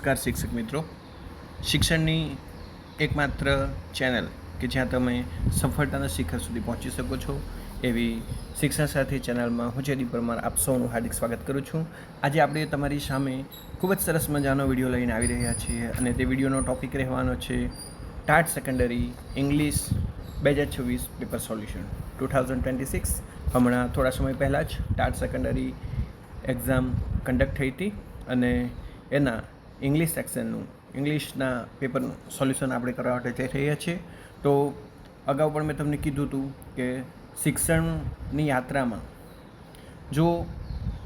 નમસ્કાર શિક્ષક મિત્રો. શિક્ષણની એકમાત્ર ચેનલ કે જ્યાં તમે સફળતાના શિખર સુધી પહોંચી શકો છો એવી શિક્ષણ સાથી ચેનલમાં હું જયદીપ પરમાર આપ સૌનું હાર્દિક સ્વાગત કરું છું. આજે આપણે તમારી સામે ખૂબ જ સરસ મજાનો વિડીયો લઈને આવી રહ્યા છીએ અને તે વિડીયોનો ટૉપિક રહેવાનો છે TAT secondary English 2026 paper solution 2026. હમણાં થોડા સમય પહેલાં જ ટાટ સેકન્ડરી એક્ઝામ કન્ડક્ટ થઈ હતી અને એના ઇંગ્લિશ સેક્શનનું ઇંગ્લિશના પેપરનું સોલ્યુશન આપણે કરવા માટે જઈ રહ્યા છીએ. તો અગાઉ પણ મેં તમને કીધું હતું કે શિક્ષણની યાત્રામાં જો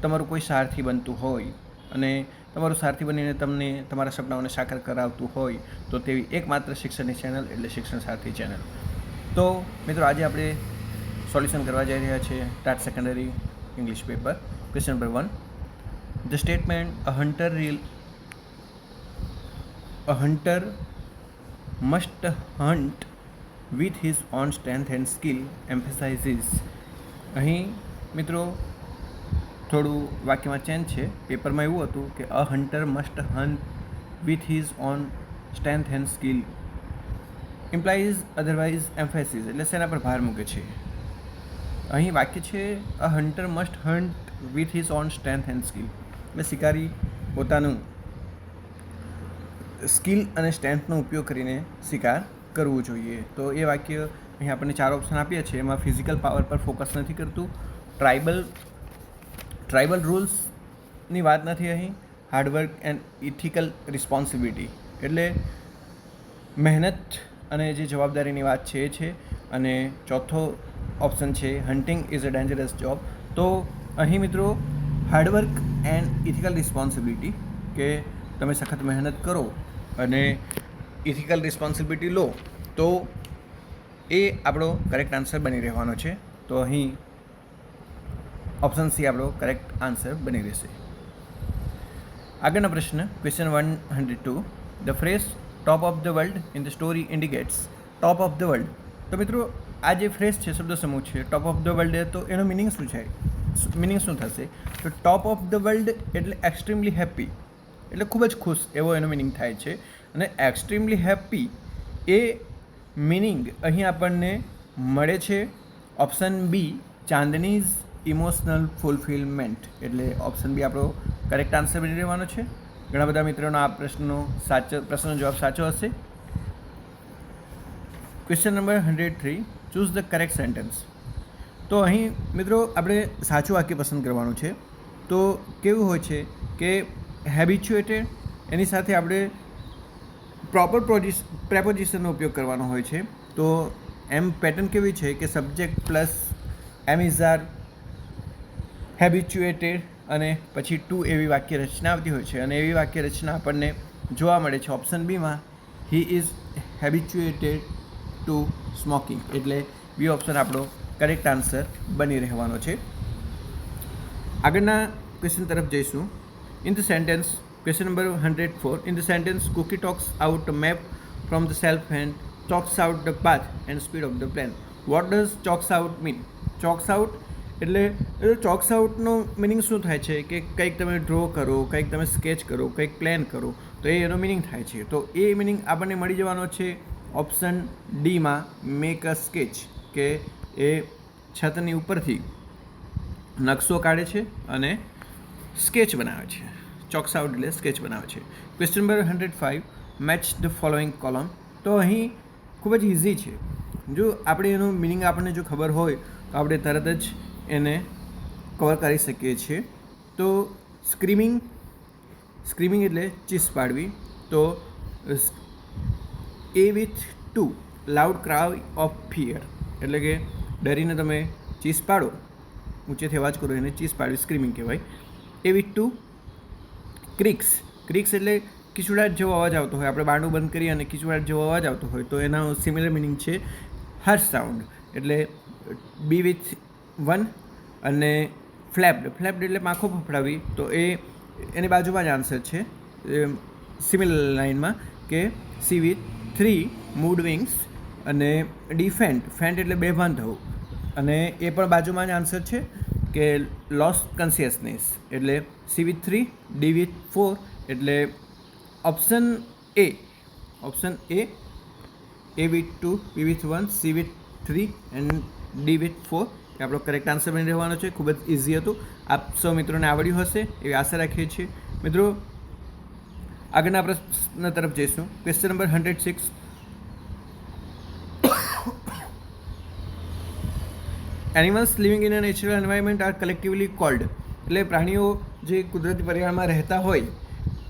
તમારું કોઈ સારથી બનતું હોય અને તમારું સારથી બનીને તમને તમારા સપનાઓને સાકાર કરાવતું હોય તો તેવી એકમાત્ર શિક્ષણની ચેનલ એટલે શિક્ષણ સારથી ચેનલ. તો મિત્રો આજે આપણે સોલ્યુશન કરવા જઈ રહ્યા છીએ TAT secondary English paper. Question number 1. The statement a hunter must hunt with his own strength and skill emphasizes. અહીં મિત્રો થોડું વાક્યમાં ચેન્જ છે. પેપરમાં એવું હતું કે a hunter must hunt with his own strength and skill implies otherwise emphasis એટલે શેના પર ભાર મૂકે છે. અહીં વાક્ય છે a hunter must hunt with his own strength and skill એટલે શિકારી પોતાનું સ્કિલ અને સ્ટ્રેન્થનો ઉપયોગ કરીને શિકાર કરવું જોઈએ. તો એ વાક્ય અહીં આપણને 4 ઓપ્શન આપ્યા છે. એમાં ફિઝિકલ પાવર પર ફોકસ નથી કરતું, ટ્રાઇબલ રૂલ્સની વાત નથી અહીં, હાર્ડવર્ક એન્ડ ઇથિકલ રિસ્પોન્સિબિલિટી એટલે મહેનત અને જે જવાબદારીની વાત છે એ છે. અને ચોથો ઓપ્શન છે hunting is a dangerous job. તો અહીં મિત્રો હાર્ડવર્ક એન્ડ ઇથિકલ રિસ્પોન્સિબિલિટી કે તમે સખત મહેનત કરો અને ઇથિકલ રિસ્પોન્સિબિલિટી લો તો એ આપણો કરેક્ટ આન્સર બની રહેવાનો છે. તો અહીં ઓપ્શન સી આપણો કરેક્ટ આન્સર બની રહેશે. આગળનો પ્રશ્ન question 102. The phrase top of the world in the story indicates top of the world. તો મિત્રો આ જે ફ્રેઝ છે, શબ્દ સમૂહ છે ટોપ ઓફ ધ વર્લ્ડ, તો એનો મિનિંગ શું છે, મિનિંગ શું થશે? તો ટોપ ઓફ ધ વર્લ્ડ એટલે એક્સ્ટ્રીમલી હેપી એટલે ખૂબ જ ખુશ એવો એનો મિનિંગ થાય છે. અને એક્સ્ટ્રીમલી હેપી એ મિનિંગ અહીં આપણને મળે છે ઓપ્શન બી ચાંદનીઝ ઇમોશનલ ફૂલફિલમેન્ટ એટલે ઓપ્શન બી આપણો કરેક્ટ આન્સર બની રહેવાનો છે. ઘણા બધા મિત્રોનો આ પ્રશ્નનો જવાબ સાચો હશે. Question number 103. Choose the correct sentence. તો અહીં મિત્રો આપણે સાચું વાક્ય પસંદ કરવાનું છે. તો કેવું હોય છે કે હેબિચ્યુએટેડ એની સાથે આપણે પ્રોપર પ્રેપોઝિશનનો ઉપયોગ કરવાનો હોય છે. તો એમ પેટર્ન કેવી છે કે subject plus am is are habituated અને પછી ટુ એવી વાક્ય રચના આવતી હોય છે. અને એવી વાક્ય રચના આપણને જોવા મળે છે ઓપ્શન બીમાં he is habituated to smoking એટલે બી ઓપ્શન આપણો કરેક્ટ આન્સર બની રહેવાનો છે. આગળના ક્વેશ્ચન તરફ જઈશું. In the sentence question number 104. In the sentence cookie talks out map from the self hand chalks out the path and speed of the plane. What does chalks out mean? Chalks out એટલે chalks આઉટનો meaning શું થાય છે કે કંઈક તમે draw કરો, કંઈક તમે સ્કેચ કરો, કંઈક પ્લાન કરો, તો એ એનો મિનિંગ થાય છે. તો એ મિનિંગ આપણને મળી જવાનો છે ઓપ્શન ડીમાં મેક અ સ્કેચ કે એ છતની ઉપરથી નકશો કાઢે છે અને સ્કેચ બનાવે છે. ચોક્સ આઉટ એટલે સ્કેચ બનાવે છે. Question number 105. Match the following column. તો અહીં ખૂબ જ ઇઝી છે. જો આપણે એનું મિનિંગ આપણને જો ખબર હોય તો આપણે તરત જ એને કવર કરી શકીએ છીએ. તો સ્ક્રીમિંગ એટલે ચીસ પાડવી. તો એ with to loud cry of fear એટલે કે ડરીને તમે ચીસ પાડો, ઊંચેથી અવાજ કરો એને ચીસ પાડવી સ્ક્રીમિંગ કહેવાય. એ વિથ ટુ ક્રિક્સ એટલે ખીચુડાટ જેવો અવાજ આવતો હોય, આપણે બારણું બંધ કરીએ અને ખીચુડાટ જેવો અવાજ આવતો હોય તો એનો સિમિલર મિનિંગ છે હર્ષ સાઉન્ડ એટલે બી વિથ 1. અને ફ્લેપ્ડ એટલે પાંખો ફફડાવી તો એની બાજુમાં જ આન્સર છે સિમિલર લાઇનમાં કે સી વિથ 3 મૂડ વિંગ્સ. અને ફેન્ટ એટલે બેભાન થવું અને એ પણ બાજુમાં જ આન્સર છે કે લોસ્ટ કોન્શિયસનેસ એટલે સી વિથ 3, ડી વિથ 4 એટલે option A with 2, B with 1, C with 3 and D with 4 એ આપણો કરેક્ટ આન્સર બની રહેવાનો છે. ખૂબ જ ઇઝી હતું. આપ સૌ મિત્રોને આવડ્યું હશે એવી આશા રાખીએ છીએ. મિત્રો આગળના પ્રશ્ન તરફ જઈશું. Question number 106. Animals living in a natural environment are collectively called. એટલે પ્રાણીઓ જે કુદરતી પર્યાવરણમાં રહેતા હોય,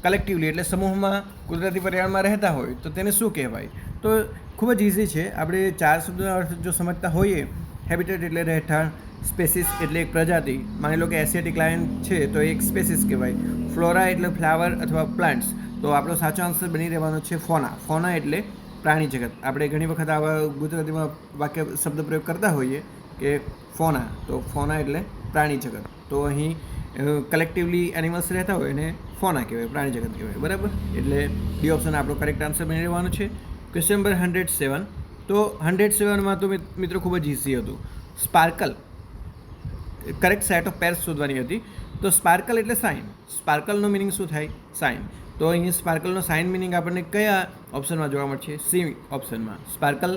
કલેક્ટિવલી એટલે સમૂહમાં કુદરતી પર્યાવરણમાં રહેતા હોય તો તેને શું કહેવાય? તો ખૂબ જ ઇઝી છે. આપણે 4 શબ્દોના અર્થ જો સમજતા હોઈએ, હેબિટેટ એટલે રહેઠાણ, સ્પેસીસ એટલે એક પ્રજાતિ, માની લો કે એશિયાટિક લાયન છે તો એક સ્પેસીસ કહેવાય, ફ્લોરા એટલે ફ્લાવર અથવા પ્લાન્ટ્સ, તો આપણો સાચો આન્સર બની રહેવાનો છે ફોના. ફોના એટલે પ્રાણી જગત. આપણે ઘણી વખત આવા ગુજરાતીમાં વાક્ય શબ્દ પ્રયોગ કરતા હોઈએ કે ફોના, તો ફોના એટલે પ્રાણી જગત. તો અહીં કલેક્ટિવલી એનિમલ્સ રહેતા હોય એને ફોના કહેવાય, પ્રાણી જગત કહેવાય. બરાબર, એટલે ડી ઓપ્શન આપણો કરેક્ટ આન્સર બની રહેવાનો છે. Question number 107. તો 107માં તો મિત્રો ખૂબ જ ઇઝી હતું. Sparkle, correct set of pairs શોધવાની હતી. તો સ્પાર્કલ એટલે સાઇન. સ્પાર્કલનો મિનિંગ શું થાય? સાઇન. તો અહીં સ્પાર્કલનો સાઇન મિનિંગ આપણને કયા ઓપ્શનમાં જોવા મળશે? સી ઓપ્શનમાં. Sparkle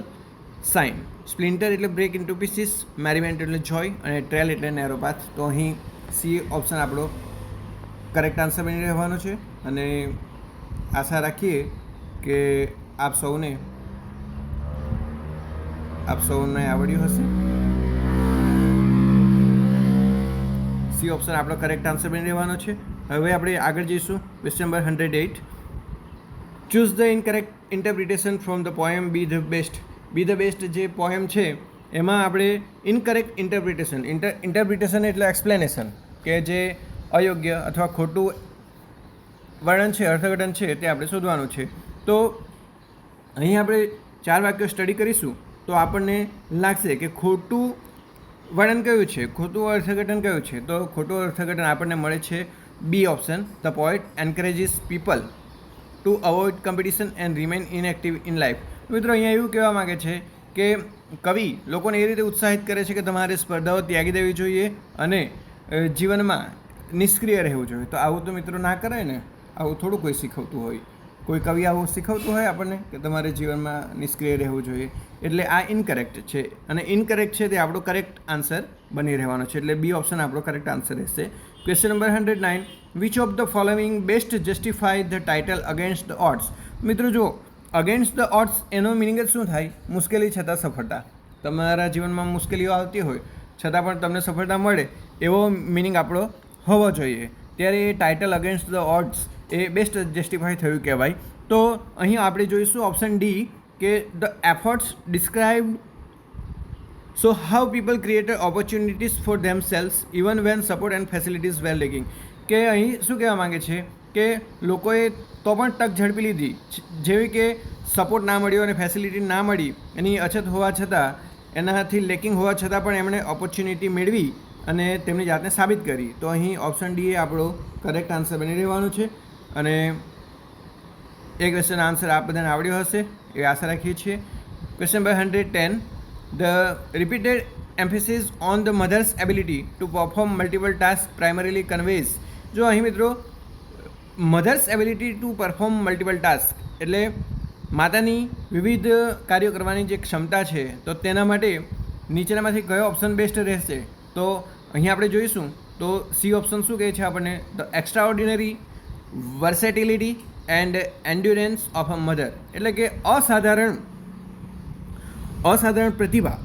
shine. સ્પ્લિન્ટર એટલે બ્રેક ઇન્ટુ પીસીસ, મેરીમેન્ટ એટલે જોય અને ટ્રેલ એટલે નેરો પાથ. તો અહીં સી ઓપ્શન આપણો કરેક્ટ આન્સર બની રહેવાનો છે અને આશા રાખીએ કે આપ સૌને આવડ્યું હશે. સી ઓપ્શન આપણો કરેક્ટ આન્સર બની રહેવાનો છે. હવે આપણે આગળ જઈશું. Question number 108. Choose the incorrect interpretation from the poem B the best. B the best જે પોએમ છે એમાં આપણે ઇનકરેક્ટ ઇન્ટરપ્રિટેશન એટલે એક્સપ્લેનેશન, કે જે અયોગ્ય અથવા ખોટું વર્ણન છે, અર્થઘટન છે, તે આપણે શોધવાનું છે. તો અહીં આપણે 4 વાક્યો સ્ટડી કરીશું તો આપણને લાગશે કે ખોટું વર્ણન કયું છે, ખોટું અર્થઘટન કયું છે. તો ખોટું અર્થઘટન આપણને મળે છે B option. The poet encourages people to avoid competition and remain inactive in life. મિત્રો અહીંયા એવું કહેવા માગે છે કે કવિ લોકોને એ રીતે ઉત્સાહિત કરે છે કે તમારે સ્પર્ધાઓ ત્યાગી દેવી જોઈએ અને જીવનમાં નિષ્ક્રિય રહેવું જોઈએ. તો આવું તો મિત્રો ના કરાય ને. આવું થોડું કોઈ શીખવતું હોય, કોઈ કવિ આવું શીખવતું હોય આપણને કે તમારે જીવનમાં નિષ્ક્રિય રહેવું જોઈએ. એટલે આ ઇનકરેક્ટ છે અને ઇનકરેક્ટ છે તે આપણો કરેક્ટ આન્સર બની રહેવાનો છે. એટલે બી ઓપ્શન આપણો કરેક્ટ આન્સર રહેશે. Question number 109. Which of the following best justify the title against the odds. મિત્રો જો અગેન્સ્ટ ધ ઓડ્સ એનો મિનિંગ જ શું થાય? મુશ્કેલી છતાં સફળતા. તમારા જીવનમાં મુશ્કેલીઓ આવતી હોય છતાં પણ તમને સફળતા મળે એવો મિનિંગ આપણો હોવો જોઈએ. ત્યારે એ ટાઇટલ અગેન્સ્ટ ધ ઓડ્સ એ બેસ્ટ જસ્ટિફાય થયું કહેવાય. તો અહીં આપણે જોઈશું ઓપ્શન ડી કે the efforts described show how people created opportunities for themselves even when support and facilities were lacking. કે અહીં શું કહેવા માગે છે કે લોકોએ તો પણ તક ઝડપી લીધી, જેવી કે સપોર્ટ ના મળ્યો અને ફેસિલિટી ના મળી, એની અછત હોવા છતાં, એનાથી લેકિંગ હોવા છતાં પણ એમણે ઓપોર્ચ્યુનિટી મેળવી અને તેમની જાતને સાબિત કરી. તો અહીં ઓપ્શન ડી એ આપણો કરેક્ટ આન્સર બની રહેવાનું છે અને એ ક્વેશ્ચન આન્સર આપ બધાને આવડ્યો હશે એ આશા રાખીએ છીએ. Question number 110. The repeated emphasis on the mother's ability to perform multiple task primarily conveys. જો અહીં મિત્રો mother's ability to perform multiple task એટલે માતાની વિવિધ કાર્યો કરવાની જે ક્ષમતા છે, તો તેના માટે નીચેનામાંથી કયો ઓપ્શન બેસ્ટ રહેશે? તો અહીં આપણે જોઈશું તો સી ઓપ્શન શું કહે છે આપણને? The extraordinary versatility and endurance of a mother. એટલે કે અસાધારણ પ્રતિભા,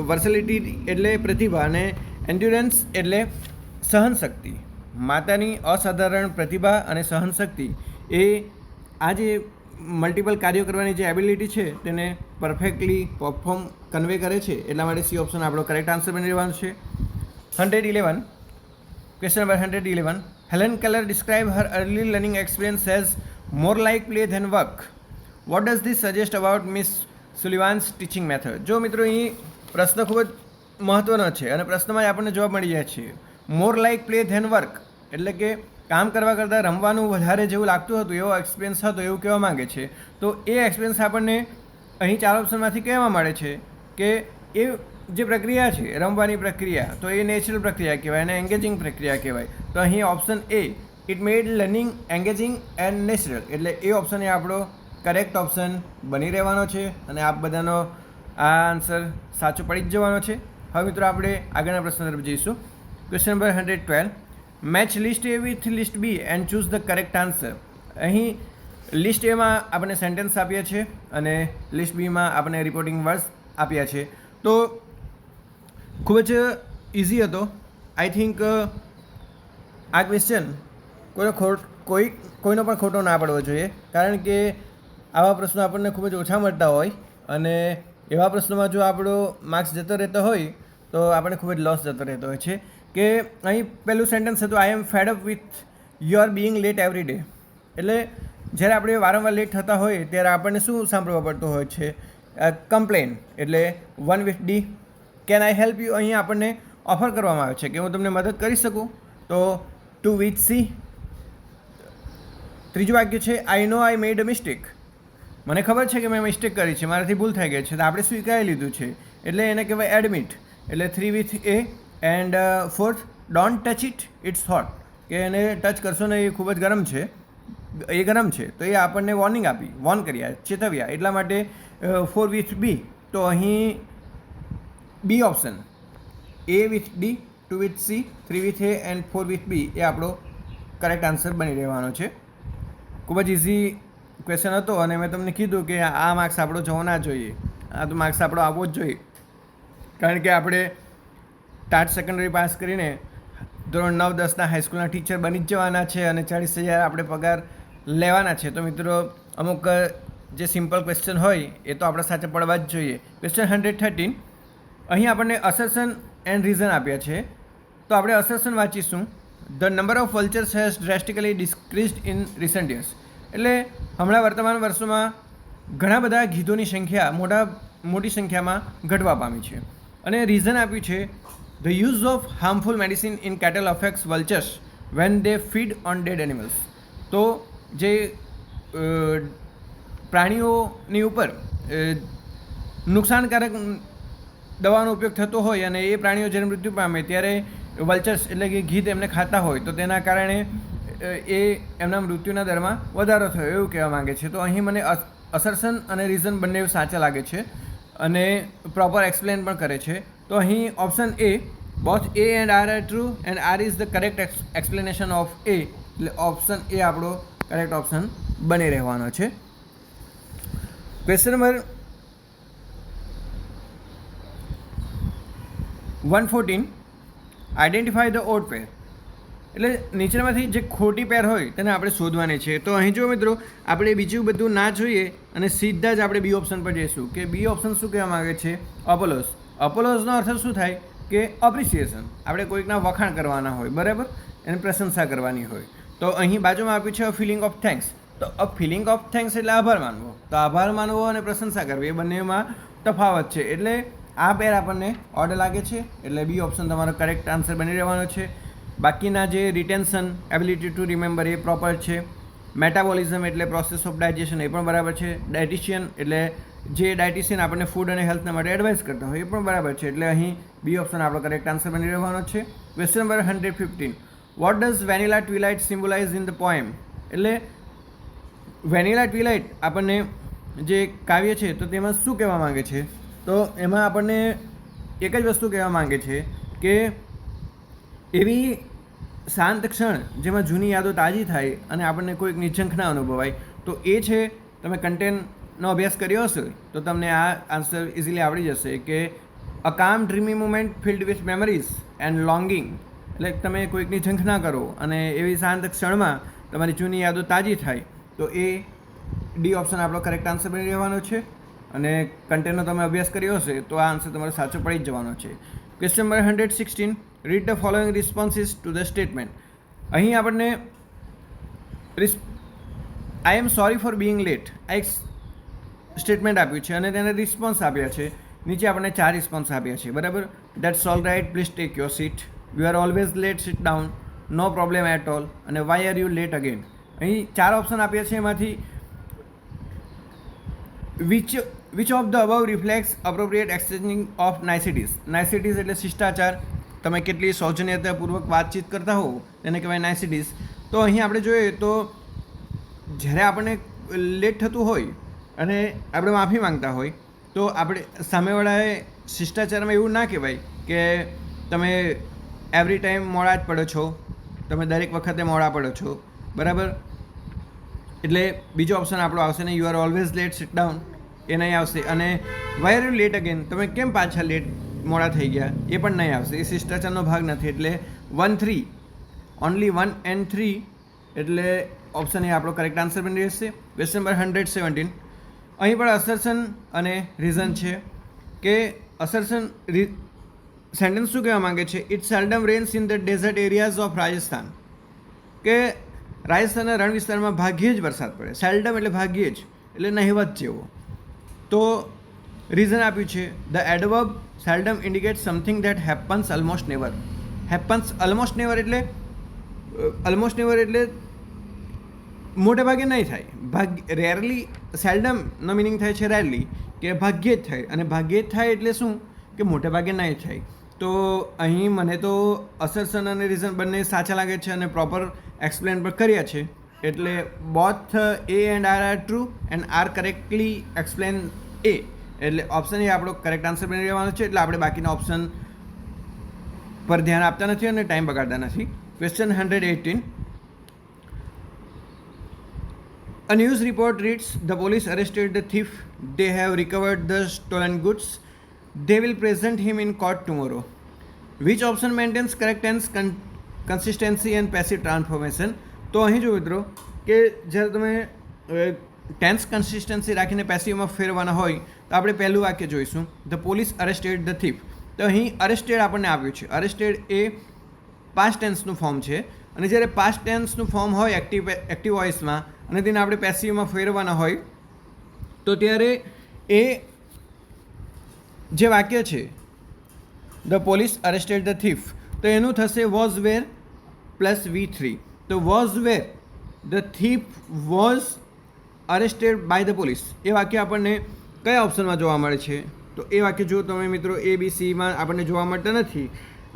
વર્સેટિલિટી એટલે પ્રતિભા અને એન્ડ્યુરન્સ એટલે સહનશક્તિ. માતાની અસાધારણ પ્રતિભા અને સહનશક્તિ એ આ જે મલ્ટિપલ કાર્યો કરવાની જે એબિલિટી છે તેને પરફેક્ટલી પરફોર્મ કન્વે કરે છે. એટલા માટે સી ઓપ્શન આપણો કરેક્ટ આન્સર બની રહેવાનો છે. 111. Question number 111. Helen Keller describe her early learning experience as more like play than work. What does this suggest about Miss Sullivan's teaching method. જો મિત્રો અહીં પ્રશ્ન ખૂબ જ મહત્ત્વનો છે અને પ્રશ્નમાં જ આપણને જવાબ મળી જાય છે. મોર લાઇક પ્લે ધેન વર્ક એટલે કે કામ કરવા કરતાં રમવાનું વધારે જેવું લાગતું હતું એવો એક્સપિરિયન્સ હતો એવું કહેવા માગે છે. તો એ એક્સપિરિયન્સ આપણને અહીં 4 ઓપ્શનમાંથી કહેવા મળે છે કે એ જે પ્રક્રિયા છે રમવાની પ્રક્રિયા, તો એ નેચરલ પ્રક્રિયા કહેવાય અને એન્ગેજિંગ પ્રક્રિયા કહેવાય. તો અહીં option A it made learning engaging and natural. એટલે એ ઓપ્શન એ આપણો કરેક્ટ ઓપ્શન બની રહેવાનો છે અને આપ બધાનો આ આન્સર સાચો પડી જ જવાનો છે. હવે મિત્રો આપણે આગળના પ્રશ્ન તરફ જઈશું. Question number 112. Match list A with list B and choose the correct answer. અહીં લિસ્ટ એમાં આપણે સેન્ટેન્સ આપ્યા છે અને લિસ્ટ બીમાં આપણે રિપોર્ટિંગ વર્ડ્સ આપ્યા છે. તો ખૂબ જ ઇઝી હતો. આઈ થિંક આ ક્વેશ્ચન કોઈનો પણ ખોટો ના પડવો જોઈએ, કારણ કે આવા પ્રશ્નો આપણને ખૂબ જ ઓછા મળતા હોય અને એવા પ્રશ્નોમાં જો આપણો માર્ક્સ જતો રહેતો હોય તો આપણે ખૂબ જ લોસ જતો રહેતો હોય છે. કે અહીં પહેલું સેન્ટેન્સ હતું, I am fed up with your being late every day. એટલે જ્યારે આપણે વારંવાર લેટ થતા હોય ત્યારે આપણને શું સાંભળવા પડતું હોય છે? કમ્પ્લેન. એટલે one with D. Can I help you. અહીં આપણને ઓફર કરવામાં આવે છે કે હું તમને મદદ કરી શકું, તો ટુ વિથ સી. ત્રીજું વાક્ય છે, આઈ નો આઈ મેડ અ મિસ્ટેક. મને ખબર છે કે મેં મિસ્ટેક કરી છે, મારાથી ભૂલ થઈ ગઈ છે, તો આપણે સ્વીકારી લીધું છે એટલે એને કહેવાય એડમિટ. એટલે 3 with A. And fourth, don't touch it, it's hot. કે એને ટચ કરશો ને, એ ખૂબ જ ગરમ છે, એ ગરમ છે. તો એ આપણને વોર્નિંગ આપી, વોર્ન કર્યા, ચેતવ્યા. એટલા માટે 4 વિથ બી. તો અહીં B option, A with D, 2 with C, 3 with A and 4 with B એ આપણો કરેક્ટ આન્સર બની રહેવાનો છે. ખૂબ જ ઇઝી ક્વેશ્ચન હતો અને મેં તમને કીધું કે આ માર્ક્સ આપણો જવો ના જોઈએ, આ તો માર્ક્સ આપણો આવવો જ જોઈએ, કારણ કે આપણે ટાટ સેકન્ડરી પાસ કરીને ધોરણ 9-10ના હાઈસ્કૂલના ટીચર બની જ જવાના છે અને 40,000 આપણે પગાર લેવાના છે. તો મિત્રો અમુક જે સિમ્પલ ક્વેશ્ચન હોય એ તો આપણે સાચા પડવા જ જોઈએ. ક્વેશ્ચન 113. અહીં આપણને અસર્શન એન્ડ રીઝન આપ્યા છે, તો આપણે અસર્શન વાંચીશું. The number of vultures has drastically decreased in recent years. એટલે હમણાં વર્તમાન વર્ષોમાં ઘણા બધા ગીધોની સંખ્યા મોટી સંખ્યામાં ઘટવા પામી છે. અને રીઝન આપ્યું છે, the use of harmful medicine in cattle affects vultures when they feed on dead animals. તો જે પ્રાણીઓની ઉપર નુકસાનકારક દવાનો ઉપયોગ થતો હોય અને એ પ્રાણીઓ જ્યારે મૃત્યુ પામે ત્યારે વલ્ચર્સ એટલે કે ગીધ એમને ખાતા હોય તો તેના કારણે એ એમના મૃત્યુના દરમાં વધારો થયો એવું કહેવા માગે છે. તો અહીં મને અસર્શન અને રીઝન બંને સાચા લાગે છે અને પ્રોપર એક્સપ્લેન પણ કરે છે. તો અહીં option A, both A and R are true and R is the correct explanation of A. એટલે ઓપ્શન એ આપણો કરેક્ટ ઓપ્શન બની રહેવાનો છે. Question number 114. Identify the odd pair. એટલે નીચેનામાંથી જે ખોટી પેર હોય તેને આપણે શોધવાની છે. તો અહીં જો મિત્રો આપણે બીજું બધું ના જોઈએ અને સીધા જ આપણે બી ઓપ્શન પર જઈશું કે બી ઓપ્શન શું કહેવા માગે છે? અપોલોસ. અપોલોસનો અર્થ શું થાય કે અપ્રિસિએશન. આપણે કોઈકના વખાણ કરવાના હોય, બરાબર, એની પ્રશંસા કરવાની હોય. તો અહીં બાજુમાં આપ્યું છે અ ફિલિંગ ઓફ થેન્ક્સ. તો અ ફિલિંગ ઓફ થેન્ક્સ એટલે આભાર માનવો. તો આભાર માનવો અને પ્રશંસા કરવી એ બંનેમાં તફાવત છે. એટલે આ પેર આપણને ઓડ લાગે છે, એટલે બી ઓપ્શન તમારો કરેક્ટ આન્સર બની રહેવાનો છે. બાકીના જે retention, ability to remember A proper છે. મેટાબોલિઝમ એટલે પ્રોસેસ ઓફ ડાયજેશન એ પણ બરાબર છે. ડાયટિશિયન એટલે જે ડાયટિશિયન આપણને ફૂડ અને હેલ્થના માટે એડવાઇસ કરતા હોય એ પણ બરાબર છે. એટલે અહીં બી ઓપ્શન આપણો કરેક્ટ આન્સર બની રહેવાનો છે. Question number 115. What does vanilla twilight symbolize in the poem. એટલે વેનિલા ટ્વિલાઇટ આપણને જે કાવ્ય છે તો તેમાં શું કહેવા માંગે છે? તો એમાં આપણને એક જ વસ્તુ કહેવા માંગે છે કે એવી શાંત ક્ષણ જેમાં જૂની યાદો તાજી થાય અને આપણને કોઈક નિઝંખના અનુભવાય, તો એ છે, તમે કન્ટેન્ટનો અભ્યાસ કર્યો હશે તો તમને આ આન્સર ઇઝીલી આવડી જશે કે a calm dreamy moment filled with memories and longing. એટલે તમે કોઈકની ઝંખના કરો અને એવી શાંત ક્ષણમાં તમારી જૂની યાદો તાજી થાય, તો એ ડી ઓપ્શન આપણો કરેક્ટ આન્સર બની રહેવાનો છે. અને કન્ટેન્ટનો તમે અભ્યાસ કર્યો હશે તો આ આન્સર તમારો સાચો પડી જ જવાનો છે. Question number 116. Read the following responses to the statement. અહીં આપણને I am sorry for being late આ એક સ્ટેટમેન્ટ આપ્યું છે અને તેને રિસ્પોન્સ આપ્યા છે. નીચે આપણને 4 રિસ્પોન્સ આપ્યા છે, બરાબર. That's all right, please take your seat, you are always late, sit down, no problem at all અને why are you late again. અહીં 4 ઓપ્શન આપ્યા છે, એમાંથી which of the above reflects appropriate exchanging of niceties. Niceties એટલે શિષ્ટાચાર, તમે કેટલી સૌજન્યતાપૂર્વક વાતચીત કરતા હો તેને કહેવાય નાઇસિટીઝ. તો અહીં આપણે જોઈએ તો જ્યારે આપણને લેટ થતું હોય અને આપણે માફી માંગતા હોય તો આપણે સામેવાળાએ શિષ્ટાચારમાં એવું ના કહેવાય કે તમે એવરી ટાઈમ મોડા જ પડો છો, તમે દરેક વખતે મોડા પડો છો, બરાબર. એટલે બીજો ઓપ્શન આપણો આવશે ને you are always late, sit down, એ નહીં આવશે. અને why are you late again, તમે કેમ પાછા લેટ મોડા થઈ ગયા, એ પણ નહીં આવશે. એ શિષ્ટાચારનો ભાગ નથી. એટલે 1-3, ઓનલી 1 and 3, એટલે ઓપ્શન એ આપણો કરેક્ટ આન્સર બની રહેશે. Question number 117. અહીં પણ અસર્શન અને રીઝન છે કે અસર્શન સેન્ટેન્સ શું કહેવા માંગે છે? It seldom rains in the desert areas of Rajasthan, કે રાજસ્થાનના રણ વિસ્તારમાં ભાગ્યે જ વરસાદ પડે. સેલ્ડમ એટલે ભાગ્યે જ, એટલે નહિવત જેવો. તો રીઝન આપ્યું છે the adverb seldom indicate something that happens almost never. Happens almost never એટલે મોટે ભાગે નહીં થાય. રેરલી, સેલ્ડમનો મિનિંગ થાય છે રેરલી, કે ભાગ્યે જ થાય. અને ભાગ્યે જ થાય એટલે શું? કે મોટે ભાગે નહીં થાય. તો અહીં મને તો અસર્શન અને રીઝન બંને સાચા લાગે છે અને પ્રોપર એક્સપ્લેન પણ કર્યા છે. એટલે both A and R true and R correctly explain A. એટલે ઓપ્શન એ આપણો કરેક્ટ આન્સર બની રહેવાનો છે. એટલે આપણે બાકીના ઓપ્શન પર ધ્યાન આપતા નથી અને ટાઈમ બગાડતા નથી. Question 118. A news report reads, the police arrested the thief. They have recovered the stolen goods. They will present him in court tomorrow. Which option maintains correct tense, consistency and passive transformation? તો અહીં જો મિત્રો કે જ્યારે તમે tense consistency રાખીને પેસિવમાં ફેરવાના હોય તો આપણે પહેલું વાક્ય જોઈશું, the police arrested the thief. તો અહીં અરેસ્ટેડ આપણને આવ્યું છે. અરેસ્ટેડ એ પાસ્ટ ટેન્સનું ફોર્મ છે અને જ્યારે પાસ્ટ ટેન્સનું ફોર્મ હોય એક્ટિવ વોઇસમાં અને તેને આપણે પેસિવમાં ફેરવાના હોય તો ત્યારે એ જે વાક્ય છે the police arrested the thief, તો એનું થશે વોઝ વેર પ્લસ V3. તો was were the thief was arrested by the police, એ વાક્ય આપણને કયા ઓપ્શનમાં જોવા મળે છે? તો એ વાક્ય જો તમે મિત્રો ABCમાં આપણને જોવા મળતા નથી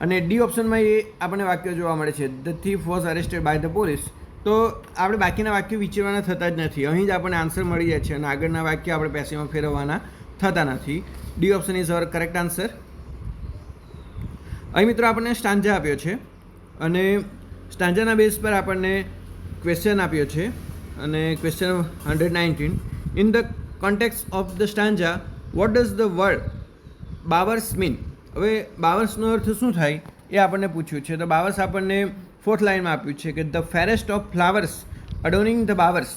અને D ઓપ્શનમાં એ આપણને વાક્ય જોવા મળે છે the thief was arrested by the police. તો આપણે બાકીના વાક્યો વિચારવાના થતા જ નથી. અહીં જ આપણને આન્સર મળી જાય છે અને આગળના વાક્ય આપણે પેસિવમાં ફેરવવાના થતા નથી. D option is our correct answer. અહીં મિત્રો આપણને સ્ટાન્જા આપ્યો છે અને સ્ટાન્જાના બેઝ પર આપણને ક્વેશ્ચન આપ્યો છે અને question 119. In the context of the stanza what does the word bowers mean? હવે બાવર્સનો અર્થ શું થાય એ આપણને પૂછ્યું છે. તો બાવર્સ આપણને 4th લાઇનમાં આપ્યું છે કે the fairest of flowers adorning the bowers.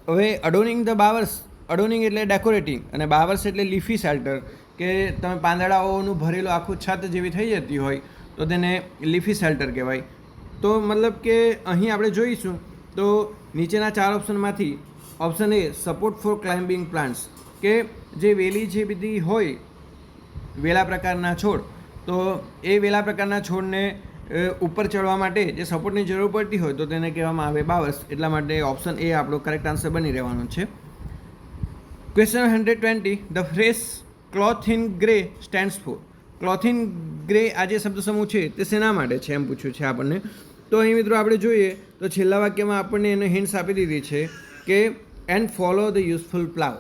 હવે અડોનિંગ ધ બાવર્સ, અડોનિંગ એટલે ડેકોરેટિંગ અને બાવર્સ એટલે લીફી શેલ્ટર, કે તમે પાંદડાઓનું ભરેલું આખું છત જેવી થઈ જતી હોય તો તેને લીફી શેલ્ટર કહેવાય. તો મતલબ કે અહીં આપણે જોઈશું તો નીચેના 4 ઓપ્શનમાંથી option A support for climbing plants, કે જે વેલી જે બધી હોય વેલા પ્રકારના છોડ, તો એ વેલા પ્રકારના છોડને ઉપર ચડવા માટે જે સપોર્ટની જરૂર પડતી હોય તો તેને કહેવામાં આવે બાવર્સ. એટલા માટે ઓપ્શન એ આપણો કરેક્ટ આન્સર બની રહેવાનો છે. Question 120. The phrase cloth in grey stands for. Cloth in grey આ જે શબ્દ સમૂહ છે તે શેના માટે છે એમ પૂછ્યું છે આપણને. તો અહીં મિત્રો આપણે જોઈએ તો છેલ્લા વાક્યમાં આપણને એને હિન્ટ્સ આપી દીધી છે કે and follow the useful plough.